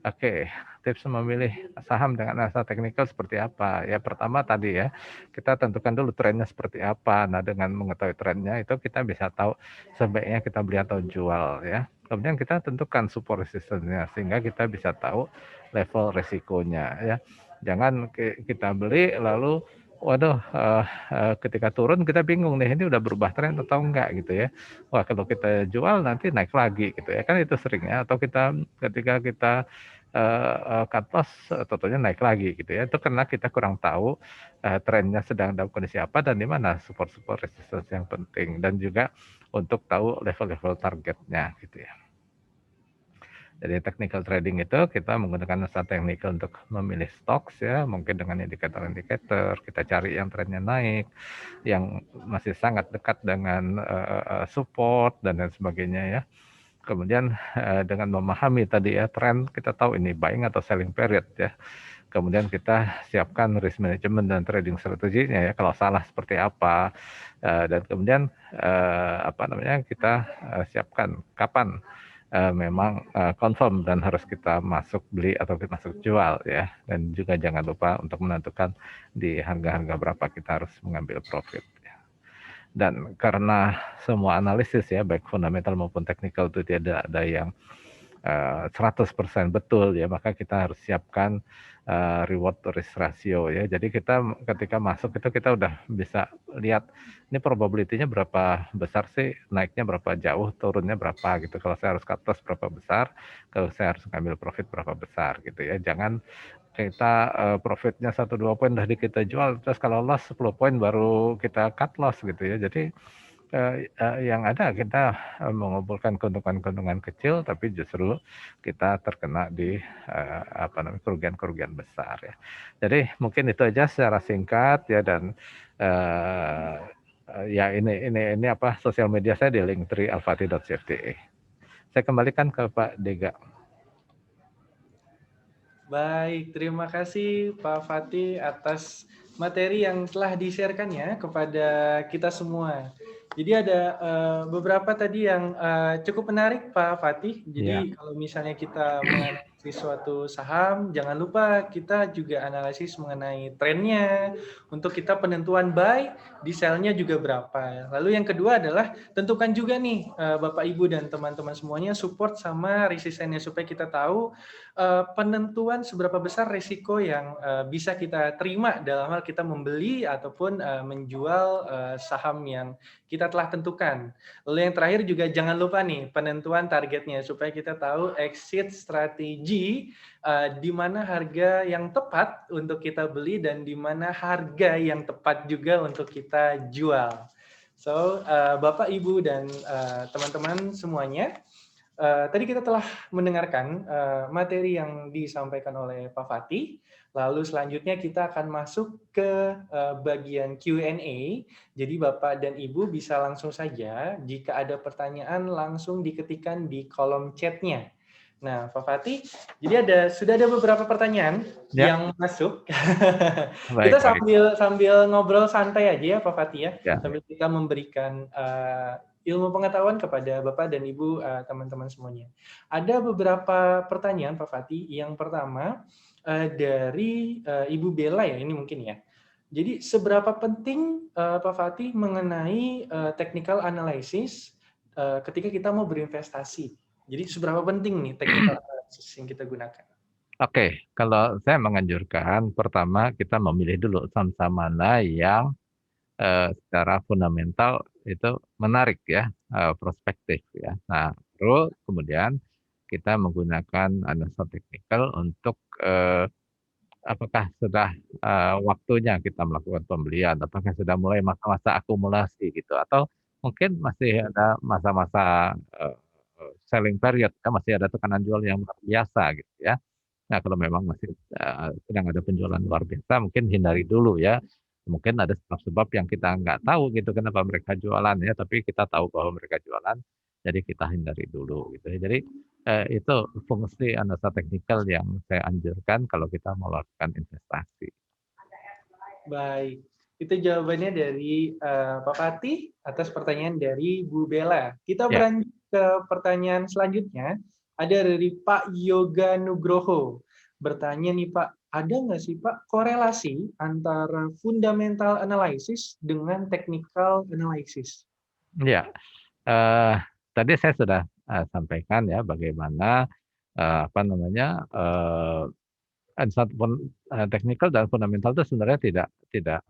Oke, tips memilih saham dengan analisa teknikal seperti apa? Ya pertama tadi ya, kita tentukan dulu trennya seperti apa. Nah dengan mengetahui trennya itu kita bisa tahu sebaiknya kita beli atau jual ya. Kemudian kita tentukan support resistance-nya sehingga kita bisa tahu level resikonya ya. Jangan kita beli lalu waduh ketika turun kita bingung nih ini udah berubah tren atau enggak gitu ya. Wah kalau kita jual nanti naik lagi gitu ya, kan itu seringnya. Atau ketika kita cut loss tentunya naik lagi gitu ya. Itu karena kita kurang tahu trennya sedang dalam kondisi apa dan di mana support resistance yang penting, dan juga untuk tahu level-level targetnya gitu ya. Jadi technical trading itu kita menggunakan analisa teknikal untuk memilih stocks ya, mungkin dengan indikator-indikator, kita cari yang trennya naik, yang masih sangat dekat dengan support dan lain sebagainya ya. Kemudian dengan memahami tadi ya tren, kita tahu ini buying atau selling period ya. Kemudian kita siapkan risk management dan trading strateginya ya, kalau salah seperti apa, dan kemudian kita siapkan kapan memang confirm dan harus kita masuk beli atau kita masuk jual ya. Dan juga jangan lupa untuk menentukan di harga-harga berapa kita harus mengambil profit ya. Dan karena semua analisis ya baik fundamental maupun teknikal itu tidak ada yang 100% betul ya, maka kita harus siapkan reward to risk ratio ya. Jadi kita ketika masuk itu kita udah bisa lihat ini probability-nya berapa besar sih, naiknya berapa jauh, turunnya berapa gitu. Kalau saya harus cut loss berapa besar, kalau saya harus ngambil profit berapa besar gitu ya. Jangan kita profitnya 1-2 poin udah kita jual, terus kalau loss 10 poin baru kita cut loss gitu ya. Jadi yang ada kita mengumpulkan keuntungan-keuntungan kecil, tapi justru kita terkena di kerugian-kerugian besar ya. Jadi mungkin itu aja secara singkat ya, dan ya ini sosial media saya di linktree.alfati.cfde. Saya kembalikan ke Pak Dega. Baik, terima kasih Pak Fatih atas materi yang telah di-share-kan ya kepada kita semua. Jadi ada beberapa tadi yang cukup menarik Pak Fatih. Jadi kalau misalnya kita menganalisis suatu saham, jangan lupa kita juga analisis mengenai trennya. Untuk kita penentuan buy, di sell-nya juga berapa. Lalu yang kedua adalah tentukan juga nih Bapak Ibu dan teman-teman semuanya support sama resistennya supaya kita tahu penentuan seberapa besar risiko yang bisa kita terima dalam hal kita membeli ataupun menjual saham yang kita telah tentukan. Lalu yang terakhir juga jangan lupa nih penentuan targetnya supaya kita tahu exit strategi di mana harga yang tepat untuk kita beli dan di mana harga yang tepat juga untuk kita jual. So, Bapak, Ibu, dan teman-teman semuanya, tadi kita telah mendengarkan materi yang disampaikan oleh Pak Fatih. Lalu selanjutnya kita akan masuk ke bagian Q&A. Jadi Bapak dan Ibu bisa langsung saja jika ada pertanyaan langsung diketikkan di kolom chatnya. Nah, Pak Fatih, jadi sudah ada beberapa pertanyaan yang masuk. Kita sambil ngobrol santai aja ya Pak Fatih ya. Sambil kita memberikan ilmu pengetahuan kepada Bapak dan Ibu teman-teman semuanya. Ada beberapa pertanyaan Pak Fatih. Yang pertama dari Ibu Bella ya, ini mungkin ya. Jadi seberapa penting Pak Fatih mengenai technical analysis ketika kita mau berinvestasi? Jadi seberapa penting nih technical analysis yang kita gunakan? Oke, kalau saya menganjurkan pertama kita memilih dulu saham-saham mana yang secara fundamental itu menarik ya, prospektif ya. Nah, baru kemudian kita menggunakan analisa teknikal untuk apakah sudah waktunya kita melakukan pembelian, apakah sudah mulai masa-masa akumulasi gitu, atau mungkin masih ada masa-masa selling period, kan masih ada tekanan jual yang luar biasa gitu ya. Nah, kalau memang masih sedang ada penjualan luar biasa, mungkin hindari dulu ya. Mungkin ada sebab-sebab yang kita nggak tahu gitu kenapa mereka jualan ya, tapi kita tahu bahwa mereka jualan, jadi kita hindari dulu gitu ya. Jadi itu fungsi analisa teknikal yang saya anjurkan kalau kita mau melakukan investasi. Baik, itu jawabannya dari Pak Fatih atas pertanyaan dari Bu Bella. Kita berlanjut ke pertanyaan selanjutnya. Ada dari Pak Yoga Nugroho. Bertanya nih Pak, ada nggak sih Pak korelasi antara fundamental analysis dengan technical analysis? Ya, tadi saya sudah sampaikan ya bagaimana technical dan fundamental itu sebenarnya tidak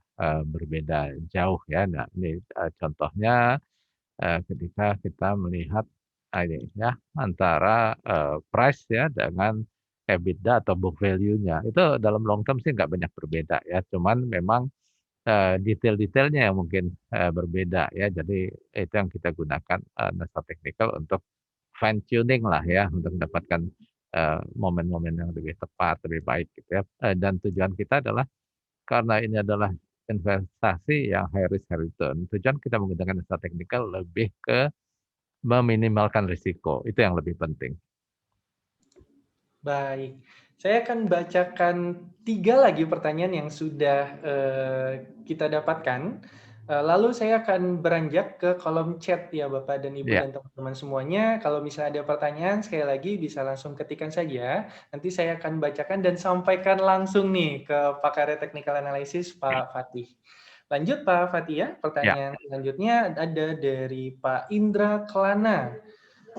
berbeda jauh ya. Nah, ini contohnya ketika kita melihat ini ya antara price ya dengan EBITDA atau book value-nya. Itu dalam long term sih nggak banyak berbeda ya. Cuman memang detail-detailnya yang mungkin berbeda ya. Jadi itu yang kita gunakan analisa teknikal untuk fine tuning lah ya untuk mendapatkan momen-momen yang lebih tepat, lebih baik gitu ya. Dan tujuan kita adalah karena ini adalah investasi yang high risk high return. Tujuan kita menggunakan analisa teknikal lebih ke meminimalkan risiko. Itu yang lebih penting. Baik, saya akan bacakan 3 lagi pertanyaan yang sudah kita dapatkan. Lalu saya akan beranjak ke kolom chat ya Bapak dan Ibu dan teman-teman semuanya. Kalau misalnya ada pertanyaan, sekali lagi bisa langsung ketikkan saja. Nanti saya akan bacakan dan sampaikan langsung nih ke pakar technical analysis Pak Fatih. Lanjut Pak Fatih ya, pertanyaan selanjutnya ada dari Pak Indra Kelana.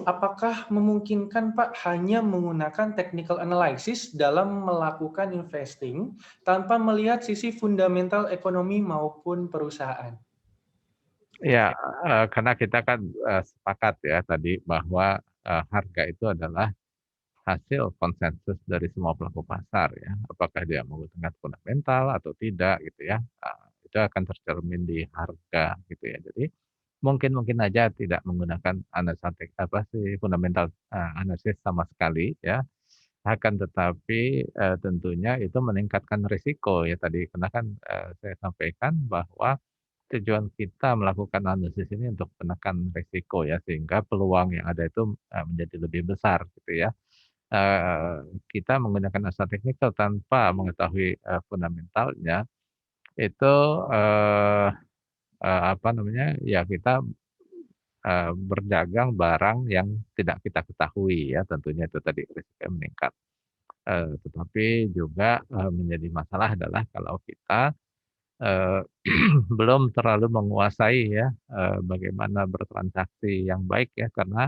apakah memungkinkan Pak hanya menggunakan technical analysis dalam melakukan investing tanpa melihat sisi fundamental ekonomi maupun perusahaan? Ya, karena kita kan sepakat ya tadi bahwa harga itu adalah hasil konsensus dari semua pelaku pasar ya. Apakah dia menggunakan fundamental atau tidak gitu ya. Itu akan tercermin di harga gitu ya. Jadi mungkin aja tidak menggunakan analisa apa sih fundamental analisis sama sekali ya. Akan tetapi tentunya itu meningkatkan risiko ya tadi karena kan saya sampaikan bahwa tujuan kita melakukan analisis ini untuk menekan risiko ya sehingga peluang yang ada itu menjadi lebih besar gitu ya. Kita menggunakan analisa teknikal tanpa mengetahui fundamentalnya itu eh, apa namanya ya kita berdagang barang yang tidak kita ketahui ya tentunya itu tadi risiko meningkat. Tetapi juga menjadi masalah adalah kalau kita eee, belum terlalu menguasai ya bagaimana bertransaksi yang baik ya karena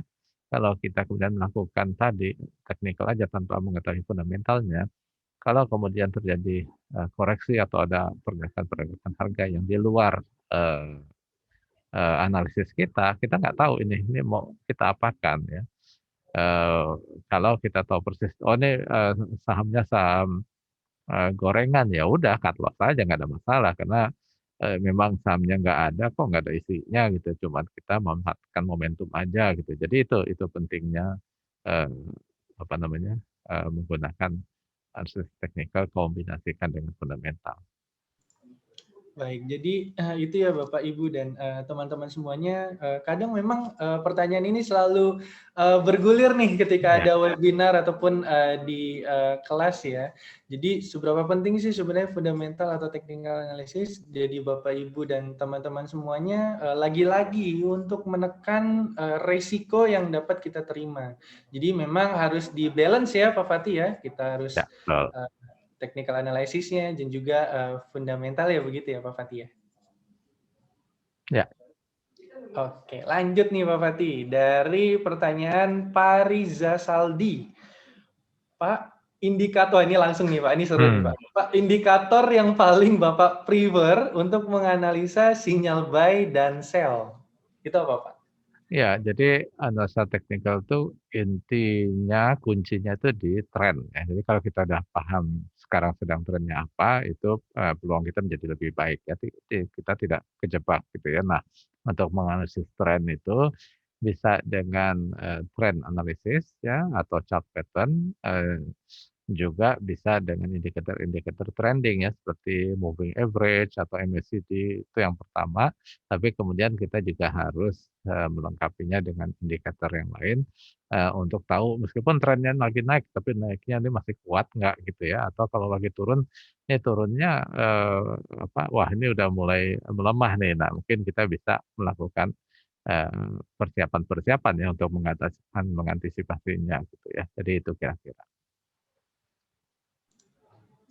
kalau kita kemudian melakukan tadi teknikal aja tanpa mengetahui fundamentalnya, kalau kemudian terjadi koreksi atau ada pergerakan-pergerakan harga yang di luar eee analisis kita nggak tahu ini mau kita apakan ya. Eee, Kalau kita tahu persis, oh ini sahamnya saham gorengan, ya udah cut loss aja nggak ada masalah karena memang sahamnya nggak ada kok, nggak ada isinya gitu, cuman kita memanfaatkan momentum aja gitu. Jadi itu pentingnya eee, apa namanya, menggunakan analisis teknikal kombinasikan dengan fundamental. Baik, jadi itu ya Bapak, Ibu, dan teman-teman semuanya. Kadang memang pertanyaan ini selalu bergulir nih ketika Ya. ada webinar ataupun di kelas ya. Jadi seberapa penting sih sebenarnya fundamental atau technical analysis? Jadi Bapak, Ibu, dan teman-teman semuanya lagi-lagi untuk menekan resiko yang dapat kita terima. Jadi memang harus di-balance ya Pak Fatih ya. Kita harus Ya, betul. technical analysis-nya dan juga fundamental ya begitu ya Pak Fatih ya. Ya. Oke, lanjut nih Pak Fatih. Dari pertanyaan Pariza Saldi. Pak, indikator ini langsung nih Pak, ini seru nih Pak. Pak, indikator yang paling Bapak prefer untuk menganalisa sinyal buy dan sell. Itu apa Pak? Ya, jadi analisa teknikal itu intinya, kuncinya itu di tren ya. Jadi kalau kita udah paham sekarang sedang trennya apa, itu peluang kita menjadi lebih baik ya. Kita tidak kejebak gitu ya. Nah, untuk menganalisis tren itu bisa dengan trend analysis ya atau chart pattern, juga bisa dengan indikator-indikator trending ya seperti moving average atau MACD itu yang pertama. Tapi kemudian kita juga harus melengkapinya dengan indikator yang lain untuk tahu meskipun trennya lagi naik, tapi naiknya ini masih kuat nggak gitu ya? Atau kalau lagi turun, ini turunnya apa? Wah ini udah mulai melemah nih. Nah mungkin kita bisa melakukan persiapan-persiapan ya untuk mengantisipasinya gitu ya. Jadi itu kira-kira.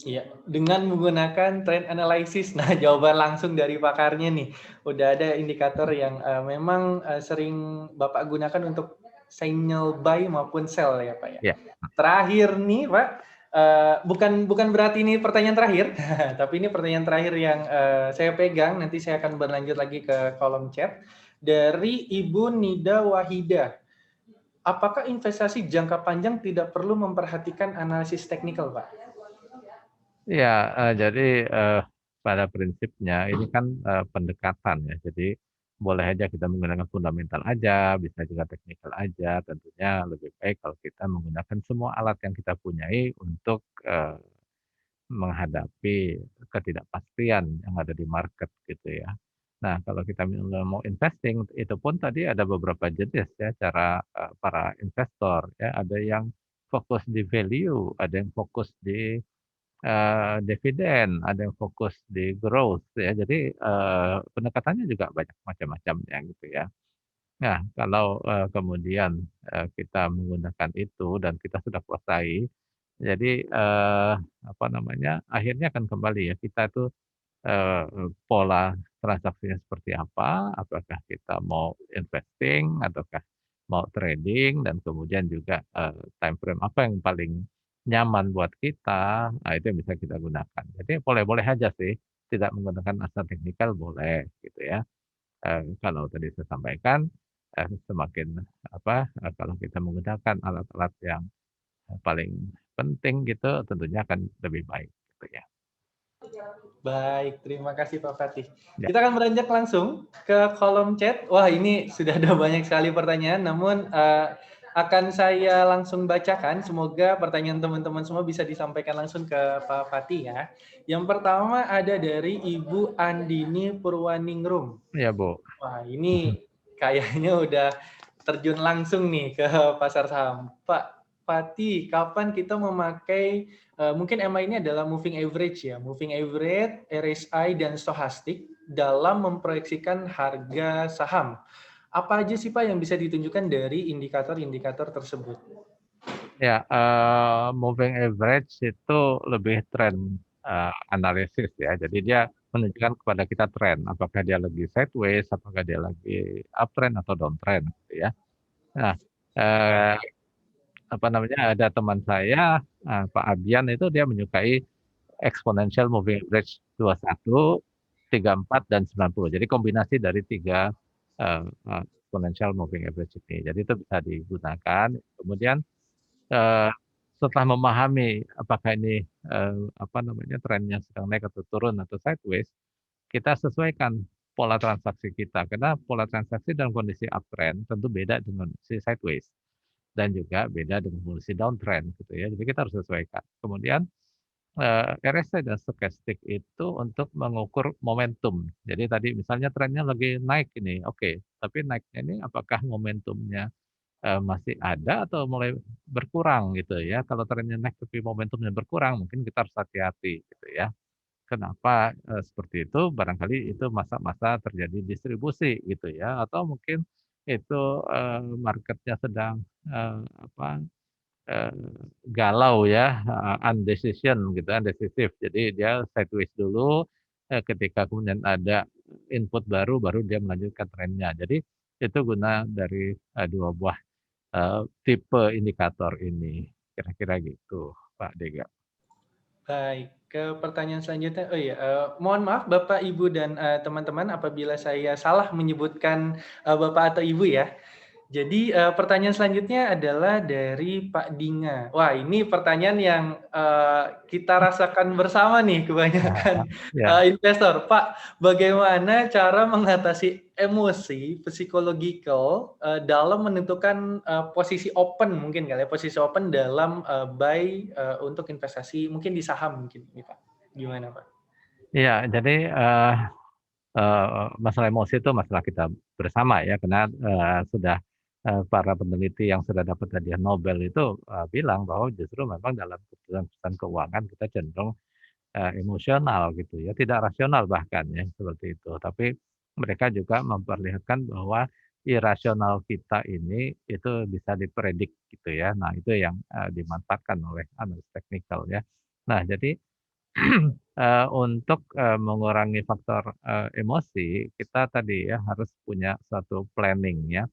Iya, dengan menggunakan trend analysis. Nah, jawaban langsung dari pakarnya nih. Udah ada indikator yang memang sering Bapak gunakan untuk signal buy maupun sell ya, Pak ya. Ya. Terakhir nih, Pak, bukan berarti ini pertanyaan terakhir, tapi ini pertanyaan terakhir yang saya pegang. Nanti saya akan berlanjut lagi ke kolom chat dari Ibu Nida Wahida. Apakah investasi jangka panjang tidak perlu memperhatikan analisis teknikal, Pak? Iya, jadi, pada prinsipnya ini kan pendekatan ya. Jadi boleh aja kita menggunakan fundamental aja, bisa juga teknikal aja. Tentunya lebih baik kalau kita menggunakan semua alat yang kita punyai untuk menghadapi ketidakpastian yang ada di market gitu ya. Nah, kalau kita mau investing, itu pun tadi ada beberapa jenis ya cara para investor ya. Ada yang fokus di value, ada yang fokus di dividen, ada yang fokus di growth ya. Jadi, pendekatannya juga banyak macam-macamnya gitu ya. Nah, kalau kemudian kita menggunakan itu dan kita sudah kuasai, jadi apa namanya, akhirnya akan kembali ya kita tuh pola transaksinya seperti apa, apakah kita mau investing ataukah mau trading dan kemudian juga time frame apa yang paling nyaman buat kita, nah itu yang bisa kita gunakan. Jadi boleh-boleh aja sih, tidak menggunakan asal teknikal boleh gitu ya. Kalau tadi saya sampaikan, semakin kalau kita menggunakan alat-alat yang paling penting gitu tentunya akan lebih baik gitu ya. Baik, terima kasih Pak Fatih. Ya. Kita akan beranjak langsung ke kolom chat. Wah, ini sudah ada banyak sekali pertanyaan, namun akan saya langsung bacakan. Semoga pertanyaan teman-teman semua bisa disampaikan langsung ke Pak Fatih ya. Yang pertama ada dari Ibu Andini Purwaningrum. Ya, Bu. Wah, ini kayaknya udah terjun langsung nih ke pasar saham. Pak Fatih, kapan kita memakai mungkin EMA ini adalah moving average ya, moving average, RSI dan stochastic dalam memproyeksikan harga saham. Apa aja sih Pak yang bisa ditunjukkan dari indikator-indikator tersebut? Ya, moving average itu lebih tren analisis ya. Jadi dia menunjukkan kepada kita tren, apakah dia lagi sideways, apakah dia lagi uptrend atau downtrend gitu ya. Nah, eee, ada teman saya, Pak Abian itu dia menyukai exponential moving average 21, 34, dan 90. Jadi kombinasi dari 3 exponential moving average ini. Jadi itu bisa digunakan. Kemudian Eee, setelah memahami apakah ini, trennya sedang naik atau turun atau sideways, kita sesuaikan pola transaksi kita. Karena pola transaksi dalam kondisi uptrend tentu beda dengan kondisi sideways dan juga beda dengan kondisi downtrend gitu ya. Jadi kita harus sesuaikan. Kemudian, RSI dan stochastic itu untuk mengukur momentum. Jadi tadi misalnya trennya lagi naik ini, oke, tapi naiknya ini apakah momentumnya masih ada atau mulai berkurang gitu ya. Kalau trennya naik tapi momentumnya berkurang, mungkin kita harus hati-hati gitu ya. Kenapa, seperti itu? Barangkali itu masa-masa terjadi distribusi gitu ya, atau mungkin itu, market-nya sedang, eee, apa, eee, galau ya, undecision gitu, undecisif. Jadi dia sideways dulu, ketika kemudian ada input baru, baru dia melanjutkan trennya. Jadi itu guna dari, 2 buah tipe indikator ini, kira-kira gitu, Pak Dega. Baik, ke pertanyaan selanjutnya. Oh iya, mohon maaf Bapak, Ibu, dan teman-teman apabila saya salah menyebutkan Bapak atau Ibu ya. Jadi pertanyaan selanjutnya adalah dari Pak Dinga. Wah, ini pertanyaan yang kita rasakan bersama nih kebanyakan Ya, investor. Pak, bagaimana cara mengatasi emosi psikologikal dalam menentukan posisi open mungkin kali ya, posisi open dalam buy untuk investasi mungkin di saham mungkin nih Pak. Gimana Pak? iya, jadi, masalah emosi itu masalah kita bersama ya, karena, sudah, para peneliti yang sudah dapat hadiah Nobel itu, bilang bahwa justru memang dalam keputusan-keputusan keuangan kita cenderung, emosional gitu ya, tidak rasional bahkan ya, seperti itu. Tapi mereka juga memperlihatkan bahwa irasional kita ini itu bisa dipredik gitu ya. Nah itu yang, dimanfaatkan oleh analis teknikal ya. Nah jadi untuk, mengurangi faktor, emosi, kita tadi ya harus punya suatu planning ya.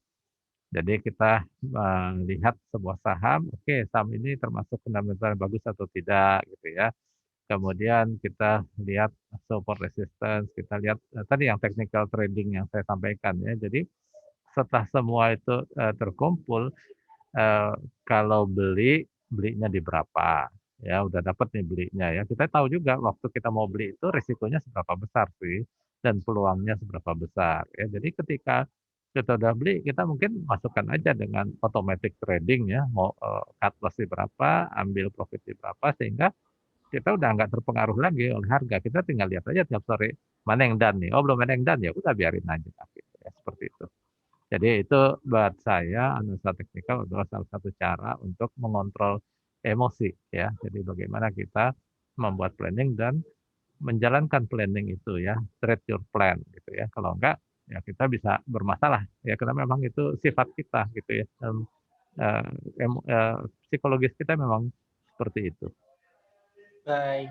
Jadi kita melihat sebuah saham, oke saham ini termasuk fundamental yang bagus atau tidak gitu ya. Kemudian kita lihat support resistance, kita lihat, tadi yang technical trading yang saya sampaikan ya. Jadi setelah semua itu, terkumpul, Eee, kalau belinya di berapa, ya udah dapat nih belinya ya. Kita tahu juga waktu kita mau beli itu risikonya seberapa besar sih, dan peluangnya seberapa besar ya. Jadi ketika kita udah beli, kita mungkin masukkan aja dengan automatic trading ya, mau, cut loss di berapa, ambil profit di berapa, sehingga kita udah nggak terpengaruh lagi oleh harga. Kita tinggal lihat aja tiap sore, mana yang done nih, oh belum ada yang done, ya udah biarin aja gitu ya, seperti itu. Jadi itu buat saya analisa teknikal adalah salah satu cara untuk mengontrol emosi ya. Jadi bagaimana kita membuat planning dan menjalankan planning itu ya, trade your plan gitu ya. Kalau enggak, ya kita bisa bermasalah ya karena memang itu sifat kita gitu ya. Eee, psikologis kita memang seperti itu. Baik.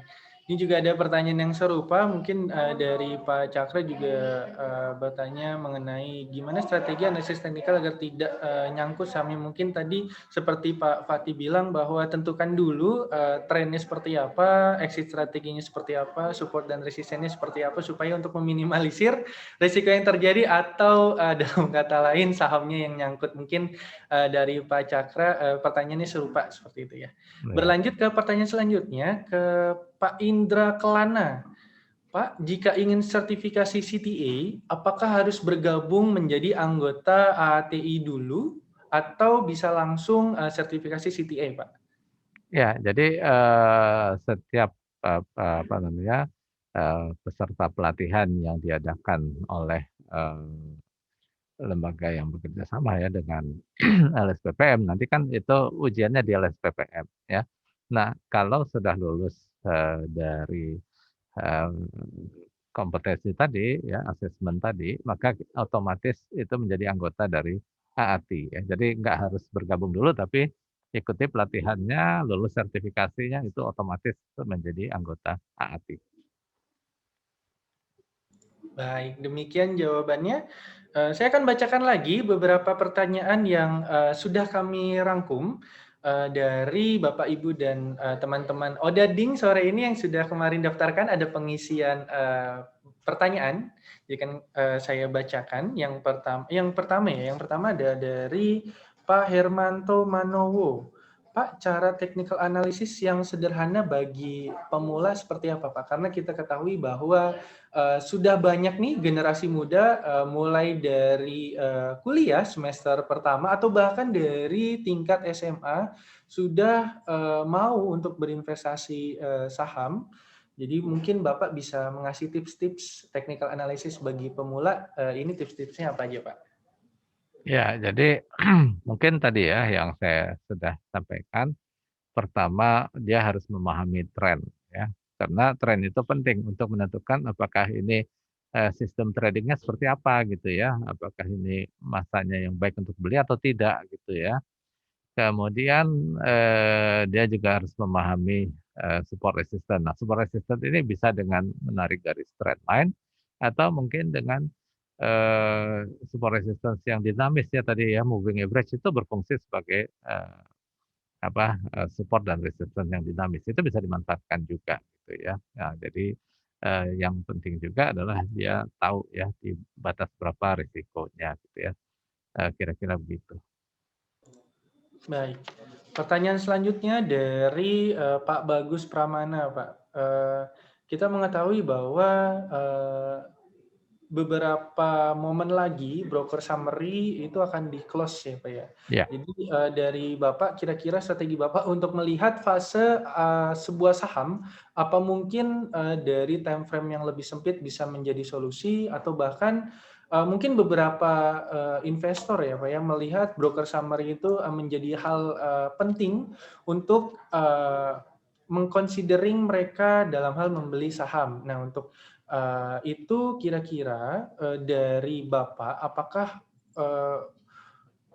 Ini juga ada pertanyaan yang serupa, mungkin dari Pak Cakra juga bertanya mengenai gimana strategi analisis teknikal agar tidak nyangkut sama mungkin tadi seperti Pak Fatih bilang bahwa tentukan dulu trennya seperti apa, exit strateginya seperti apa, support dan resistennya seperti apa supaya untuk meminimalisir risiko yang terjadi atau dalam kata lain sahamnya yang nyangkut. Mungkin dari Pak Cakra pertanyaannya serupa seperti itu ya. Berlanjut ke pertanyaan selanjutnya ke Pak Indra Kelana. Pak, jika ingin sertifikasi CTA, apakah harus bergabung menjadi anggota AATI dulu atau bisa langsung sertifikasi CTA, Pak? Ya, jadi setiap apa namanya peserta pelatihan yang diadakan oleh lembaga yang bekerja sama ya dengan LSPPM, nanti kan itu ujiannya di LSPPM ya. Nah, kalau sudah lulus dari eh, kompetensi tadi ya, asesmen tadi, maka otomatis itu menjadi anggota dari AATI ya. Jadi nggak harus bergabung dulu, tapi ikuti pelatihannya, lulus sertifikasinya, itu otomatis menjadi anggota AATI. Baik, demikian jawabannya. Saya akan bacakan lagi beberapa pertanyaan yang sudah kami rangkum dari Bapak, Ibu, dan teman-teman Odading sore ini yang sudah kemarin daftarkan. Ada pengisian pertanyaan, jadi kan saya bacakan. Yang pertama ada dari Pak Hermanto Manowo. Pak, cara technical analysis yang sederhana bagi pemula seperti apa, Pak? Karena kita ketahui bahwa sudah banyak nih generasi muda mulai dari kuliah semester pertama atau bahkan dari tingkat SMA sudah mau untuk berinvestasi saham. Jadi mungkin Bapak bisa mengasih tips-tips technical analysis bagi pemula. Ini tips-tipsnya apa aja, Pak? Ya, jadi mungkin tadi ya yang saya sudah sampaikan, pertama dia harus memahami tren ya. Karena tren itu penting untuk menentukan apakah ini sistem tradingnya seperti apa gitu ya. Apakah ini masanya yang baik untuk beli atau tidak gitu ya. Kemudian dia juga harus memahami support resistance. Nah, support resistance ini bisa dengan menarik garis trend line atau mungkin dengan support resistance yang dinamis ya tadi ya, moving average itu berfungsi sebagai support dan resistance yang dinamis, itu bisa dimanfaatkan juga gitu ya. Nah, jadi yang penting juga adalah dia tahu ya di batas berapa risikonya gitu ya. Kira-kira begitu. Baik. Pertanyaan selanjutnya dari Pak Bagus Pramana, Pak. Kita mengetahui bahwa beberapa momen lagi broker summary itu akan di-close ya, Pak ya. Ya. Jadi dari Bapak, kira-kira strategi Bapak untuk melihat fase sebuah saham, apa mungkin dari time frame yang lebih sempit bisa menjadi solusi atau bahkan mungkin beberapa investor ya Pak ya melihat broker summary itu menjadi hal penting untuk mengconsidering mereka dalam hal membeli saham. Nah, untuk itu kira-kira dari Bapak, apakah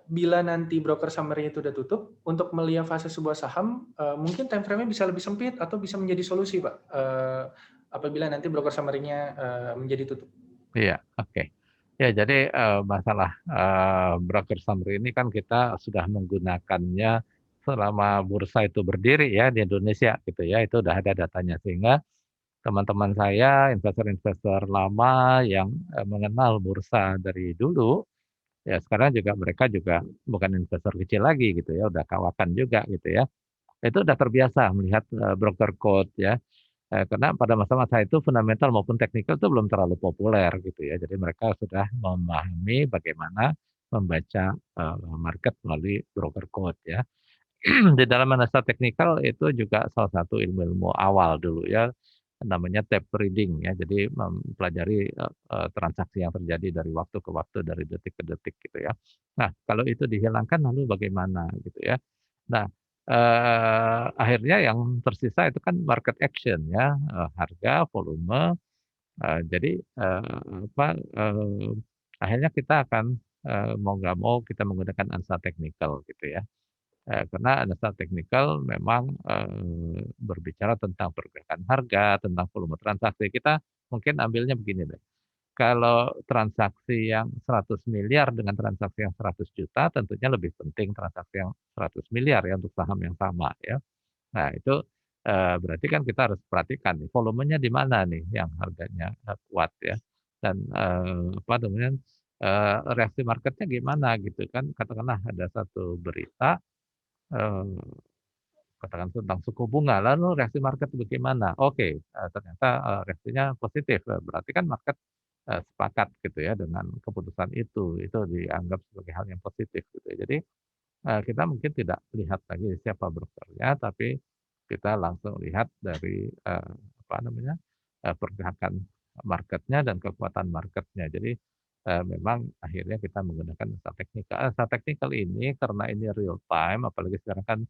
bila nanti broker summary itu udah tutup, untuk melihat fase sebuah saham, mungkin time frame-nya bisa lebih sempit atau bisa menjadi solusi, Pak, apabila nanti broker summary-nya menjadi tutup? Iya, oke. Ya, jadi masalah broker summary ini kan kita sudah menggunakannya selama bursa itu berdiri ya di Indonesia gitu ya, itu udah ada datanya sehingga teman-teman saya, investor-investor lama yang mengenal bursa dari dulu, ya sekarang juga mereka juga bukan investor kecil lagi gitu ya, udah kawakan juga gitu ya. Itu udah terbiasa melihat broker code ya. Karena pada masa-masa itu fundamental maupun teknikal itu belum terlalu populer gitu ya. Jadi mereka sudah memahami bagaimana membaca market melalui broker code ya. Di dalam analisa teknikal itu juga salah satu ilmu-ilmu awal dulu ya, namanya tape reading ya. Jadi mempelajari transaksi yang terjadi dari waktu ke waktu, dari detik ke detik gitu ya. Nah, kalau itu dihilangkan lalu bagaimana gitu ya. Nah, akhirnya yang tersisa itu kan market action ya, harga, volume, jadi akhirnya kita akan mau nggak mau kita menggunakan analisa teknikal gitu ya. Karena analisa teknikal memang berbicara tentang pergerakan harga, tentang volume transaksi. Kita mungkin ambilnya begini deh. Kalau transaksi yang 100 miliar dengan transaksi yang 100 juta, tentunya lebih penting transaksi yang 100 miliar ya untuk saham yang sama ya. Nah itu, berarti kan kita harus perhatikan nih volumenya di mana nih yang harganya, kuat ya dan, apa namanya, reaksi marketnya gimana gitu kan. Katakanlah ada satu berita, eee, katakan tentang suku bunga, lalu reaksi market bagaimana? Oke, ternyata, reaksinya positif, berarti kan market, sepakat gitu ya dengan keputusan itu dianggap sebagai hal yang positif gitu ya. Jadi kita mungkin tidak lihat lagi siapa brokernya, tapi kita langsung lihat dari, apa namanya, pergerakan marketnya dan kekuatan marketnya. Jadi, memang akhirnya kita menggunakan data teknikal. Data teknikal ini karena ini real time, apalagi sekarang kan,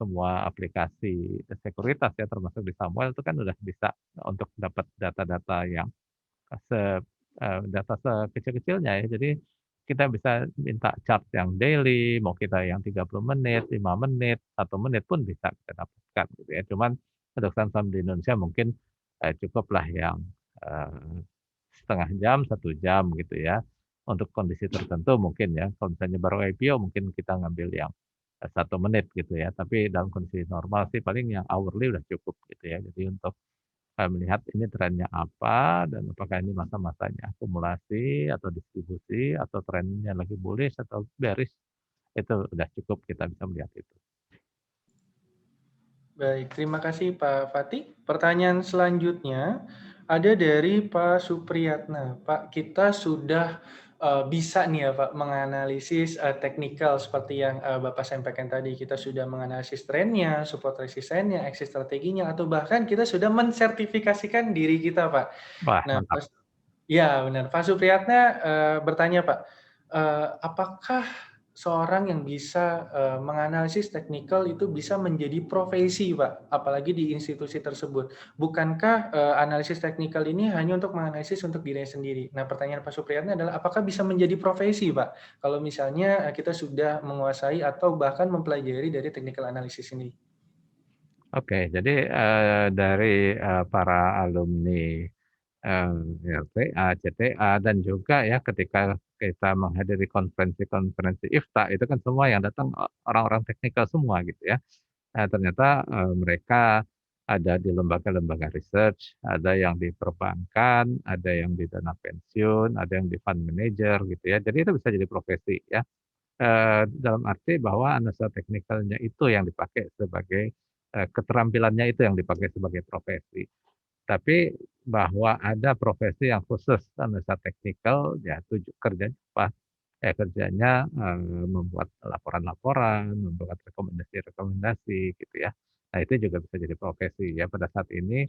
semua aplikasi sekuritas ya, termasuk di Samuel itu kan udah bisa untuk dapat data-data yang data sekecil-kecilnya ya. Jadi kita bisa minta chart yang daily, mau kita yang 30 menit, 5 menit, 1 menit pun bisa kita dapatkan gitu ya. Cuman untuk saham-saham di Indonesia mungkin, cukuplah yang, eee, 1/2 jam, 1 jam gitu ya. Untuk kondisi tertentu mungkin ya, kalau misalnya baru IPO mungkin kita ngambil yang, 1 menit gitu ya. Tapi dalam kondisi normal sih paling yang hourly udah cukup gitu ya. Jadi untuk melihat ini trennya apa dan apakah ini masa-masanya akumulasi atau distribusi atau trennya lagi bullish atau bearish, itu udah cukup kita bisa melihat itu. Baik, terima kasih Pak Fatih. Pertanyaan selanjutnya ada dari Pak Supriyatna. Pak, kita sudah bisa nih ya Pak menganalisis teknikal seperti yang Bapak sampaikan tadi. Kita sudah menganalisis trennya, support resistennya, exit strateginya, atau bahkan kita sudah mensertifikasikan diri kita Pak. Wah, Nah, mantap. ya benar. Pak Supriyatna bertanya Pak, apakah seorang yang bisa menganalisis teknikal itu bisa menjadi profesi Pak, apalagi di institusi tersebut. Bukankah analisis teknikal ini hanya untuk menganalisis untuk dirinya sendiri? Nah, pertanyaan Pak Supriyatna adalah apakah bisa menjadi profesi Pak, kalau misalnya kita sudah menguasai atau bahkan mempelajari dari technical analysis ini? Oke, jadi, dari, para alumni, LPA, CTA, dan juga ya ketika kita menghadiri konferensi-konferensi IFTA, itu kan semua yang datang orang-orang teknikal semua gitu ya. Ternyata, mereka ada di lembaga-lembaga research, ada yang di perbankan, ada yang di dana pensiun, ada yang di fund manager gitu ya. Jadi itu bisa jadi profesi ya, dalam arti bahwa analisa teknikalnya itu yang dipakai sebagai keterampilannya itu yang dipakai sebagai profesi. Tapi bahwa ada profesi yang khusus analisa teknikal, ya kerjanya apa? Kerjanya, membuat laporan-laporan, membuat rekomendasi-rekomendasi gitu ya. Nah itu juga bisa jadi profesi ya, pada saat ini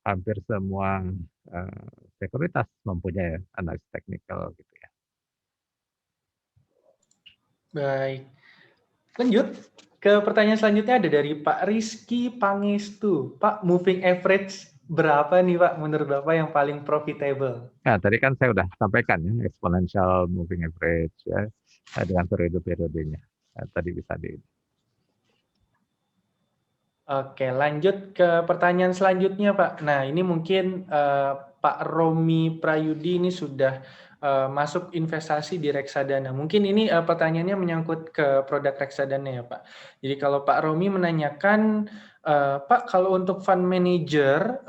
hampir semua, eee, sekuritas mempunyai analis teknikal gitu ya. Baik. Lanjut ke pertanyaan selanjutnya ada dari Pak Rizky Pangestu. Pak, moving average berapa nih Pak menurut Bapak yang paling profitable? Nah tadi kan saya udah sampaikan ya exponential moving average ya, dengan periode-periodenya. Tadi bisa di Oke, lanjut ke pertanyaan selanjutnya, Pak. Nah, ini mungkin Pak Romi Prayudi ini sudah masuk investasi di reksadana. Mungkin ini pertanyaannya menyangkut ke produk reksadana ya, Pak. Jadi kalau Pak Romi menanyakan, Pak, kalau untuk fund manager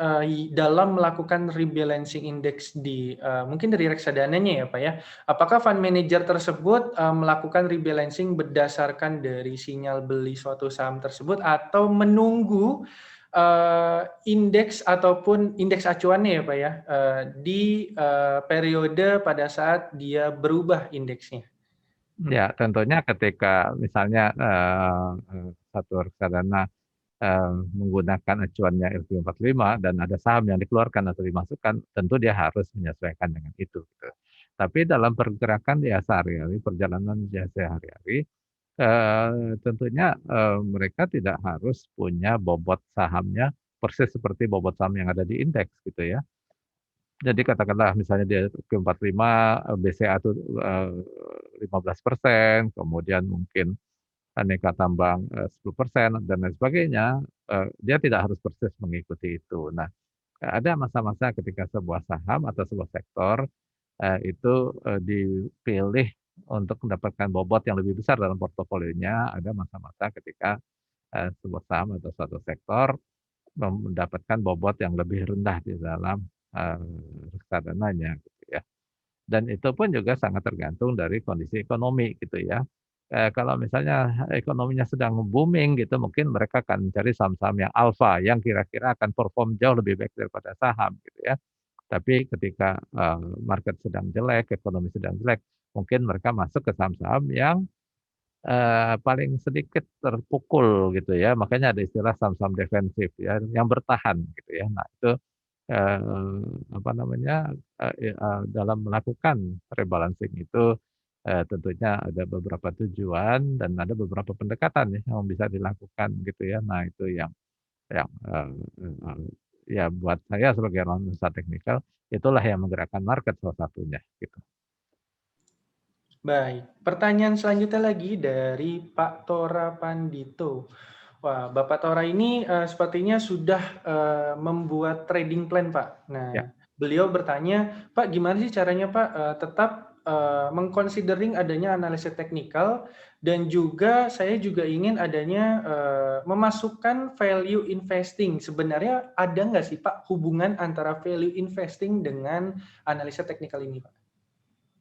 dalam melakukan rebalancing index di mungkin dari reksadananya ya, Pak ya. Apakah fund manager tersebut melakukan rebalancing berdasarkan dari sinyal beli suatu saham tersebut atau menunggu indeks ataupun indeks acuannya ya Pak ya di periode pada saat dia berubah indeksnya? ya tentunya ketika misalnya, satu reksadana, menggunakan acuannya LQ45 dan ada saham yang dikeluarkan atau dimasukkan, tentu dia harus menyesuaikan dengan itu gitu. Tapi dalam pergerakan dia sehari-hari, perjalanan dia sehari-hari, tentunya, mereka tidak harus punya bobot sahamnya persis seperti bobot saham yang ada di indeks gitu ya. Jadi katakanlah misalnya dia Q45, BCA itu, 15%, kemudian mungkin aneka tambang 10% dan lain sebagainya, dia tidak harus persis mengikuti itu. Nah, ada masa-masa ketika sebuah saham atau sebuah sektor itu dipilih untuk mendapatkan bobot yang lebih besar dalam portofolionya. Ada masa-masa ketika sebuah saham atau suatu sektor mendapatkan bobot yang lebih rendah di dalam reksadananya, gitu ya. Dan itu pun juga sangat tergantung dari kondisi ekonomi, gitu ya. Kalau misalnya ekonominya sedang booming gitu, mungkin mereka akan mencari saham-saham yang alfa, yang kira-kira akan perform jauh lebih baik daripada saham, gitu ya. Tapi ketika market sedang jelek, ekonomi sedang jelek, mungkin mereka masuk ke saham-saham yang paling sedikit terpukul gitu ya, makanya ada istilah saham-saham defensif ya, yang bertahan gitu ya. Nah itu, apa namanya, dalam melakukan rebalancing itu, tentunya ada beberapa tujuan dan ada beberapa pendekatan ya yang bisa dilakukan gitu ya. Nah itu yang, ya buat saya sebagai analisa teknikal, itulah yang menggerakkan market salah satunya gitu. Baik, pertanyaan selanjutnya lagi dari Pak Tora Pandito. Wah, Bapak Tora ini sepertinya sudah membuat trading plan, Pak. Ya. Nah, beliau bertanya, Pak, gimana sih caranya, Pak, tetap mengconsidering adanya analisis teknikal dan juga saya juga ingin adanya memasukkan value investing. Sebenarnya ada nggak sih, Pak, hubungan antara value investing dengan analisa teknikal ini, Pak?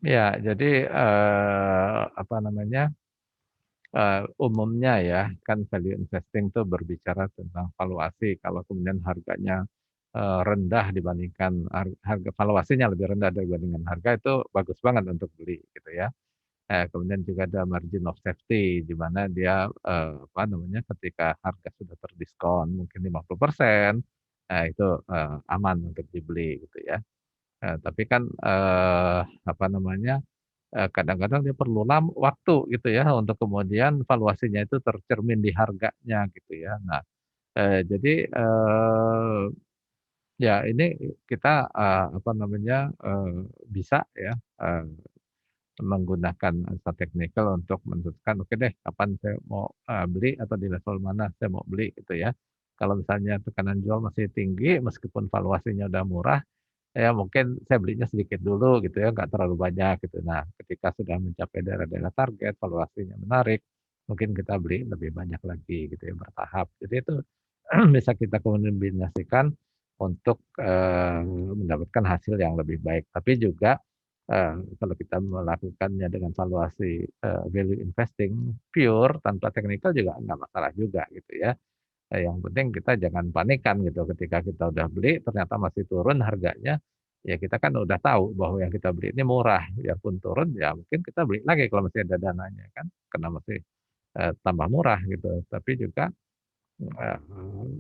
Ya, jadi, apa namanya, umumnya ya, kan value investing itu berbicara tentang valuasi, kalau kemudian harganya, rendah dibandingkan harga valuasinya lebih rendah dibandingkan harga, itu bagus banget untuk beli gitu ya. Kemudian juga ada margin of safety, di mana dia, apa namanya, ketika harga sudah terdiskon mungkin 50%, itu, aman untuk dibeli gitu ya. Tapi kan, apa namanya, kadang-kadang dia perlu waktu gitu ya untuk kemudian valuasinya itu tercermin di harganya gitu ya. Nah, jadi, ya ini kita, apa namanya, bisa ya, menggunakan analisa teknikal untuk menentukan, "Oke deh kapan saya mau, beli atau di level mana saya mau beli," gitu ya. Kalau misalnya tekanan jual masih tinggi meskipun valuasinya udah murah, ya mungkin saya belinya sedikit dulu gitu ya, nggak terlalu banyak gitu. Nah, ketika sudah mencapai daerah-daerah target, valuasinya menarik, mungkin kita beli lebih banyak lagi gitu ya, bertahap. Jadi itu bisa kita kombinasikan untuk, mendapatkan hasil yang lebih baik. Tapi juga, kalau kita melakukannya dengan valuasi, value investing pure tanpa teknikal juga nggak masalah juga gitu ya. Yang penting kita jangan panikan gitu ketika kita udah beli ternyata masih turun harganya, ya kita kan udah tahu bahwa yang kita beli ini murah, biarpun turun ya mungkin kita beli lagi kalau masih ada dananya kan, karena masih, tambah murah gitu. Tapi juga, eee,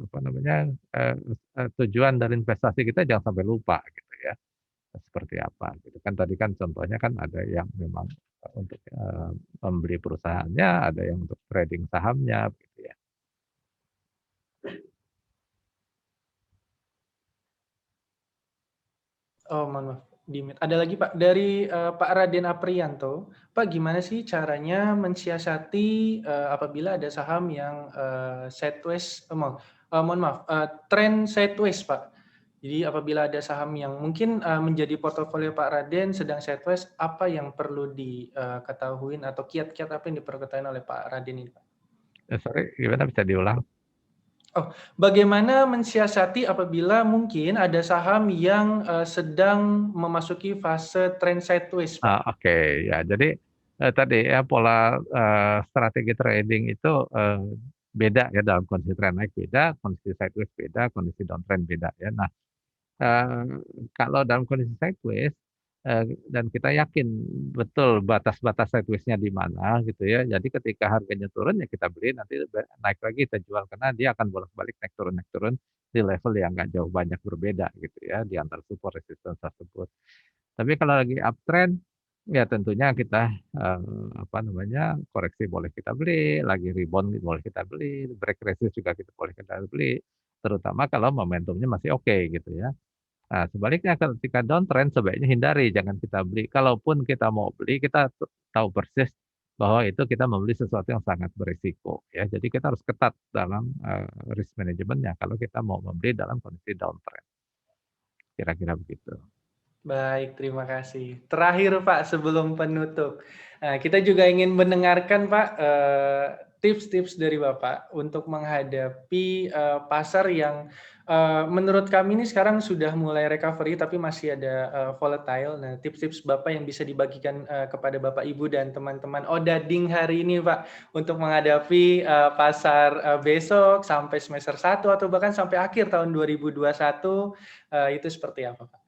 apa namanya, eee tujuan dari investasi kita jangan sampai lupa gitu ya, seperti apa gitu kan. Tadi kan contohnya kan ada yang memang, untuk, membeli perusahaannya, ada yang untuk trading sahamnya gitu ya. Oh, mohon maaf, di-mute. Ada lagi, Pak, dari, Pak Raden Aprianto. Pak, gimana sih caranya mensiasati, apabila ada saham yang, sideways mohon maaf, trend sideways, Pak. Jadi apabila ada saham yang mungkin, menjadi portofolio Pak Raden sedang sideways, apa yang perlu ketahuin atau kiat-kiat apa yang diperlu ketahuin oleh Pak Raden ini, Pak? Sorry gimana bisa diulang? Oh, bagaimana mensiasati apabila mungkin ada saham yang, sedang memasuki fase trend sideways, Pak? Oke. Ya, jadi, tadi ya pola, strategi trading itu, beda ya dalam kondisi tren naik beda, kondisi sideways beda, kondisi downtrend beda ya. Nah, kalau dalam kondisi sideways, dan kita yakin betul batas-batas sideways-nya di mana gitu ya. Jadi ketika harganya turun ya kita beli, nanti naik lagi kita jual karena dia akan bolak-balik naik turun di level yang nggak jauh banyak berbeda gitu ya di antara support resistance tersebut. Tapi kalau lagi uptrend, ya tentunya kita, apa namanya, koreksi boleh kita beli, lagi rebound boleh kita beli, break resist juga kita boleh kita beli, terutama kalau momentumnya masih oke gitu ya. Nah sebaliknya ketika downtrend sebaiknya hindari, jangan kita beli. Kalaupun kita mau beli, kita tahu persis bahwa itu kita membeli sesuatu yang sangat berisiko ya. Jadi kita harus ketat dalam risk manajemennya kalau kita mau membeli dalam kondisi downtrend. Kira-kira begitu. Baik, terima kasih. Terakhir Pak, sebelum penutup, kita juga ingin mendengarkan Pak tips-tips dari Bapak untuk menghadapi pasar yang menurut kami ini sekarang sudah mulai recovery tapi masih ada volatile. Nah, tips-tips Bapak yang bisa dibagikan kepada Bapak Ibu dan teman-teman Odading hari ini Pak untuk menghadapi pasar besok sampai semester 1 atau bahkan sampai akhir tahun 2021 itu seperti apa Pak?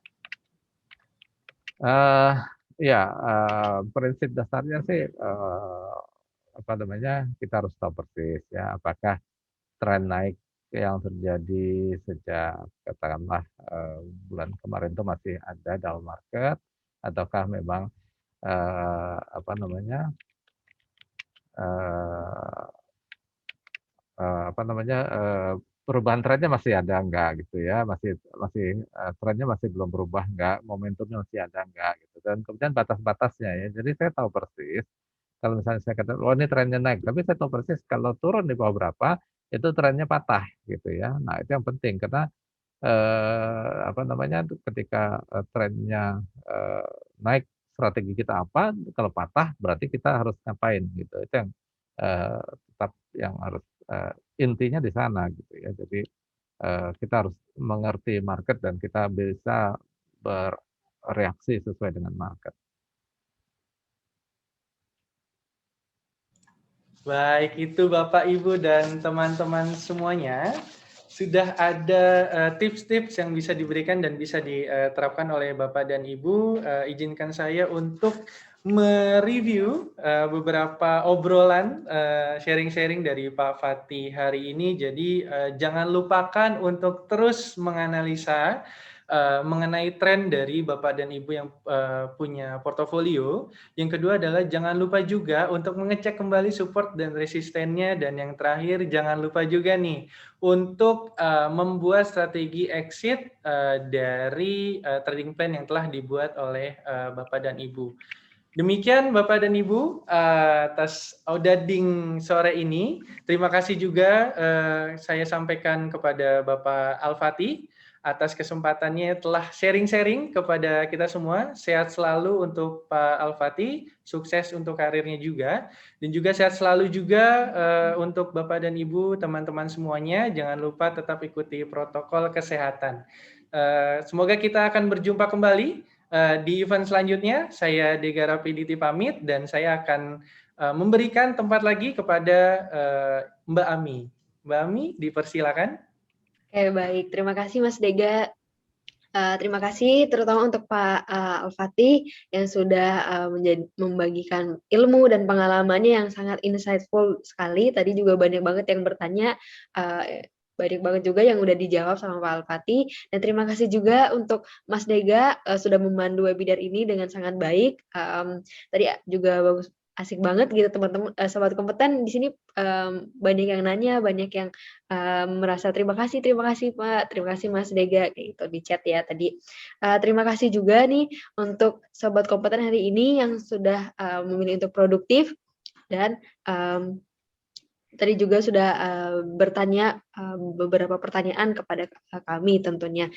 Ya, prinsip dasarnya sih apa namanya, kita harus tahu persis ya apakah tren naik yang terjadi sejak katakanlah bulan kemarin itu masih ada dalam market ataukah memang apa namanya apa namanya perubahan trennya masih ada enggak gitu ya, masih masih trennya masih belum berubah enggak, momentumnya masih ada enggak gitu, dan kemudian batas-batasnya ya. Jadi saya tahu persis kalau misalnya saya katakan, "Oh ini trennya naik," tapi saya tahu persis kalau turun di bawah berapa, itu trennya patah gitu ya. Nah itu yang penting karena, apa namanya, ketika, trennya, naik strategi kita apa, kalau patah berarti kita harus ngapain gitu. Itu yang, tetap yang harus, intinya di sana gitu ya. Jadi, kita harus mengerti market dan kita bisa bereaksi sesuai dengan market. Baik, itu Bapak, Ibu, dan teman-teman semuanya. Sudah ada tips-tips yang bisa diberikan dan bisa diterapkan oleh Bapak dan Ibu. Izinkan saya untuk mereview beberapa obrolan sharing-sharing dari Pak Fatih hari ini. Jadi jangan lupakan untuk terus menganalisa mengenai tren dari Bapak dan Ibu yang punya portofolio. Yang kedua adalah jangan lupa juga untuk mengecek kembali support dan resistennya. Dan yang terakhir jangan lupa juga nih untuk membuat strategi exit dari trading plan yang telah dibuat oleh Bapak dan Ibu. Demikian Bapak dan Ibu atas Odading sore ini. Terima kasih juga saya sampaikan kepada Bapak Al-Fatih atas kesempatannya telah sharing-sharing kepada kita semua. Sehat selalu untuk Pak Al-Fatih, sukses untuk karirnya juga. Dan juga sehat selalu juga untuk Bapak dan Ibu, teman-teman semuanya. Jangan lupa tetap ikuti protokol kesehatan. Semoga kita akan berjumpa kembali di event selanjutnya. Saya Dega Rapiditi pamit dan saya akan memberikan tempat lagi kepada Mbak Ami. Mbak Ami, dipersilakan. Oke, baik. Terima kasih Mas Dega. Terima kasih terutama untuk Pak Al-Fatih yang sudah membagikan ilmu dan pengalamannya yang sangat insightful sekali. Tadi juga banyak banget yang bertanya, banyak banget juga yang udah dijawab sama Pak Al-Fatih. Dan terima kasih juga untuk Mas Dega sudah memandu webinar ini dengan sangat baik. Tadi juga bagus, asik banget gitu teman-teman, sobat kompeten di sini banyak yang nanya, banyak yang merasa terima kasih Pak, terima kasih Mas Dega kayak gitu di chat ya tadi. Terima kasih juga nih untuk sobat kompeten hari ini yang sudah memilih untuk produktif dan tadi juga sudah bertanya beberapa pertanyaan kepada kami tentunya.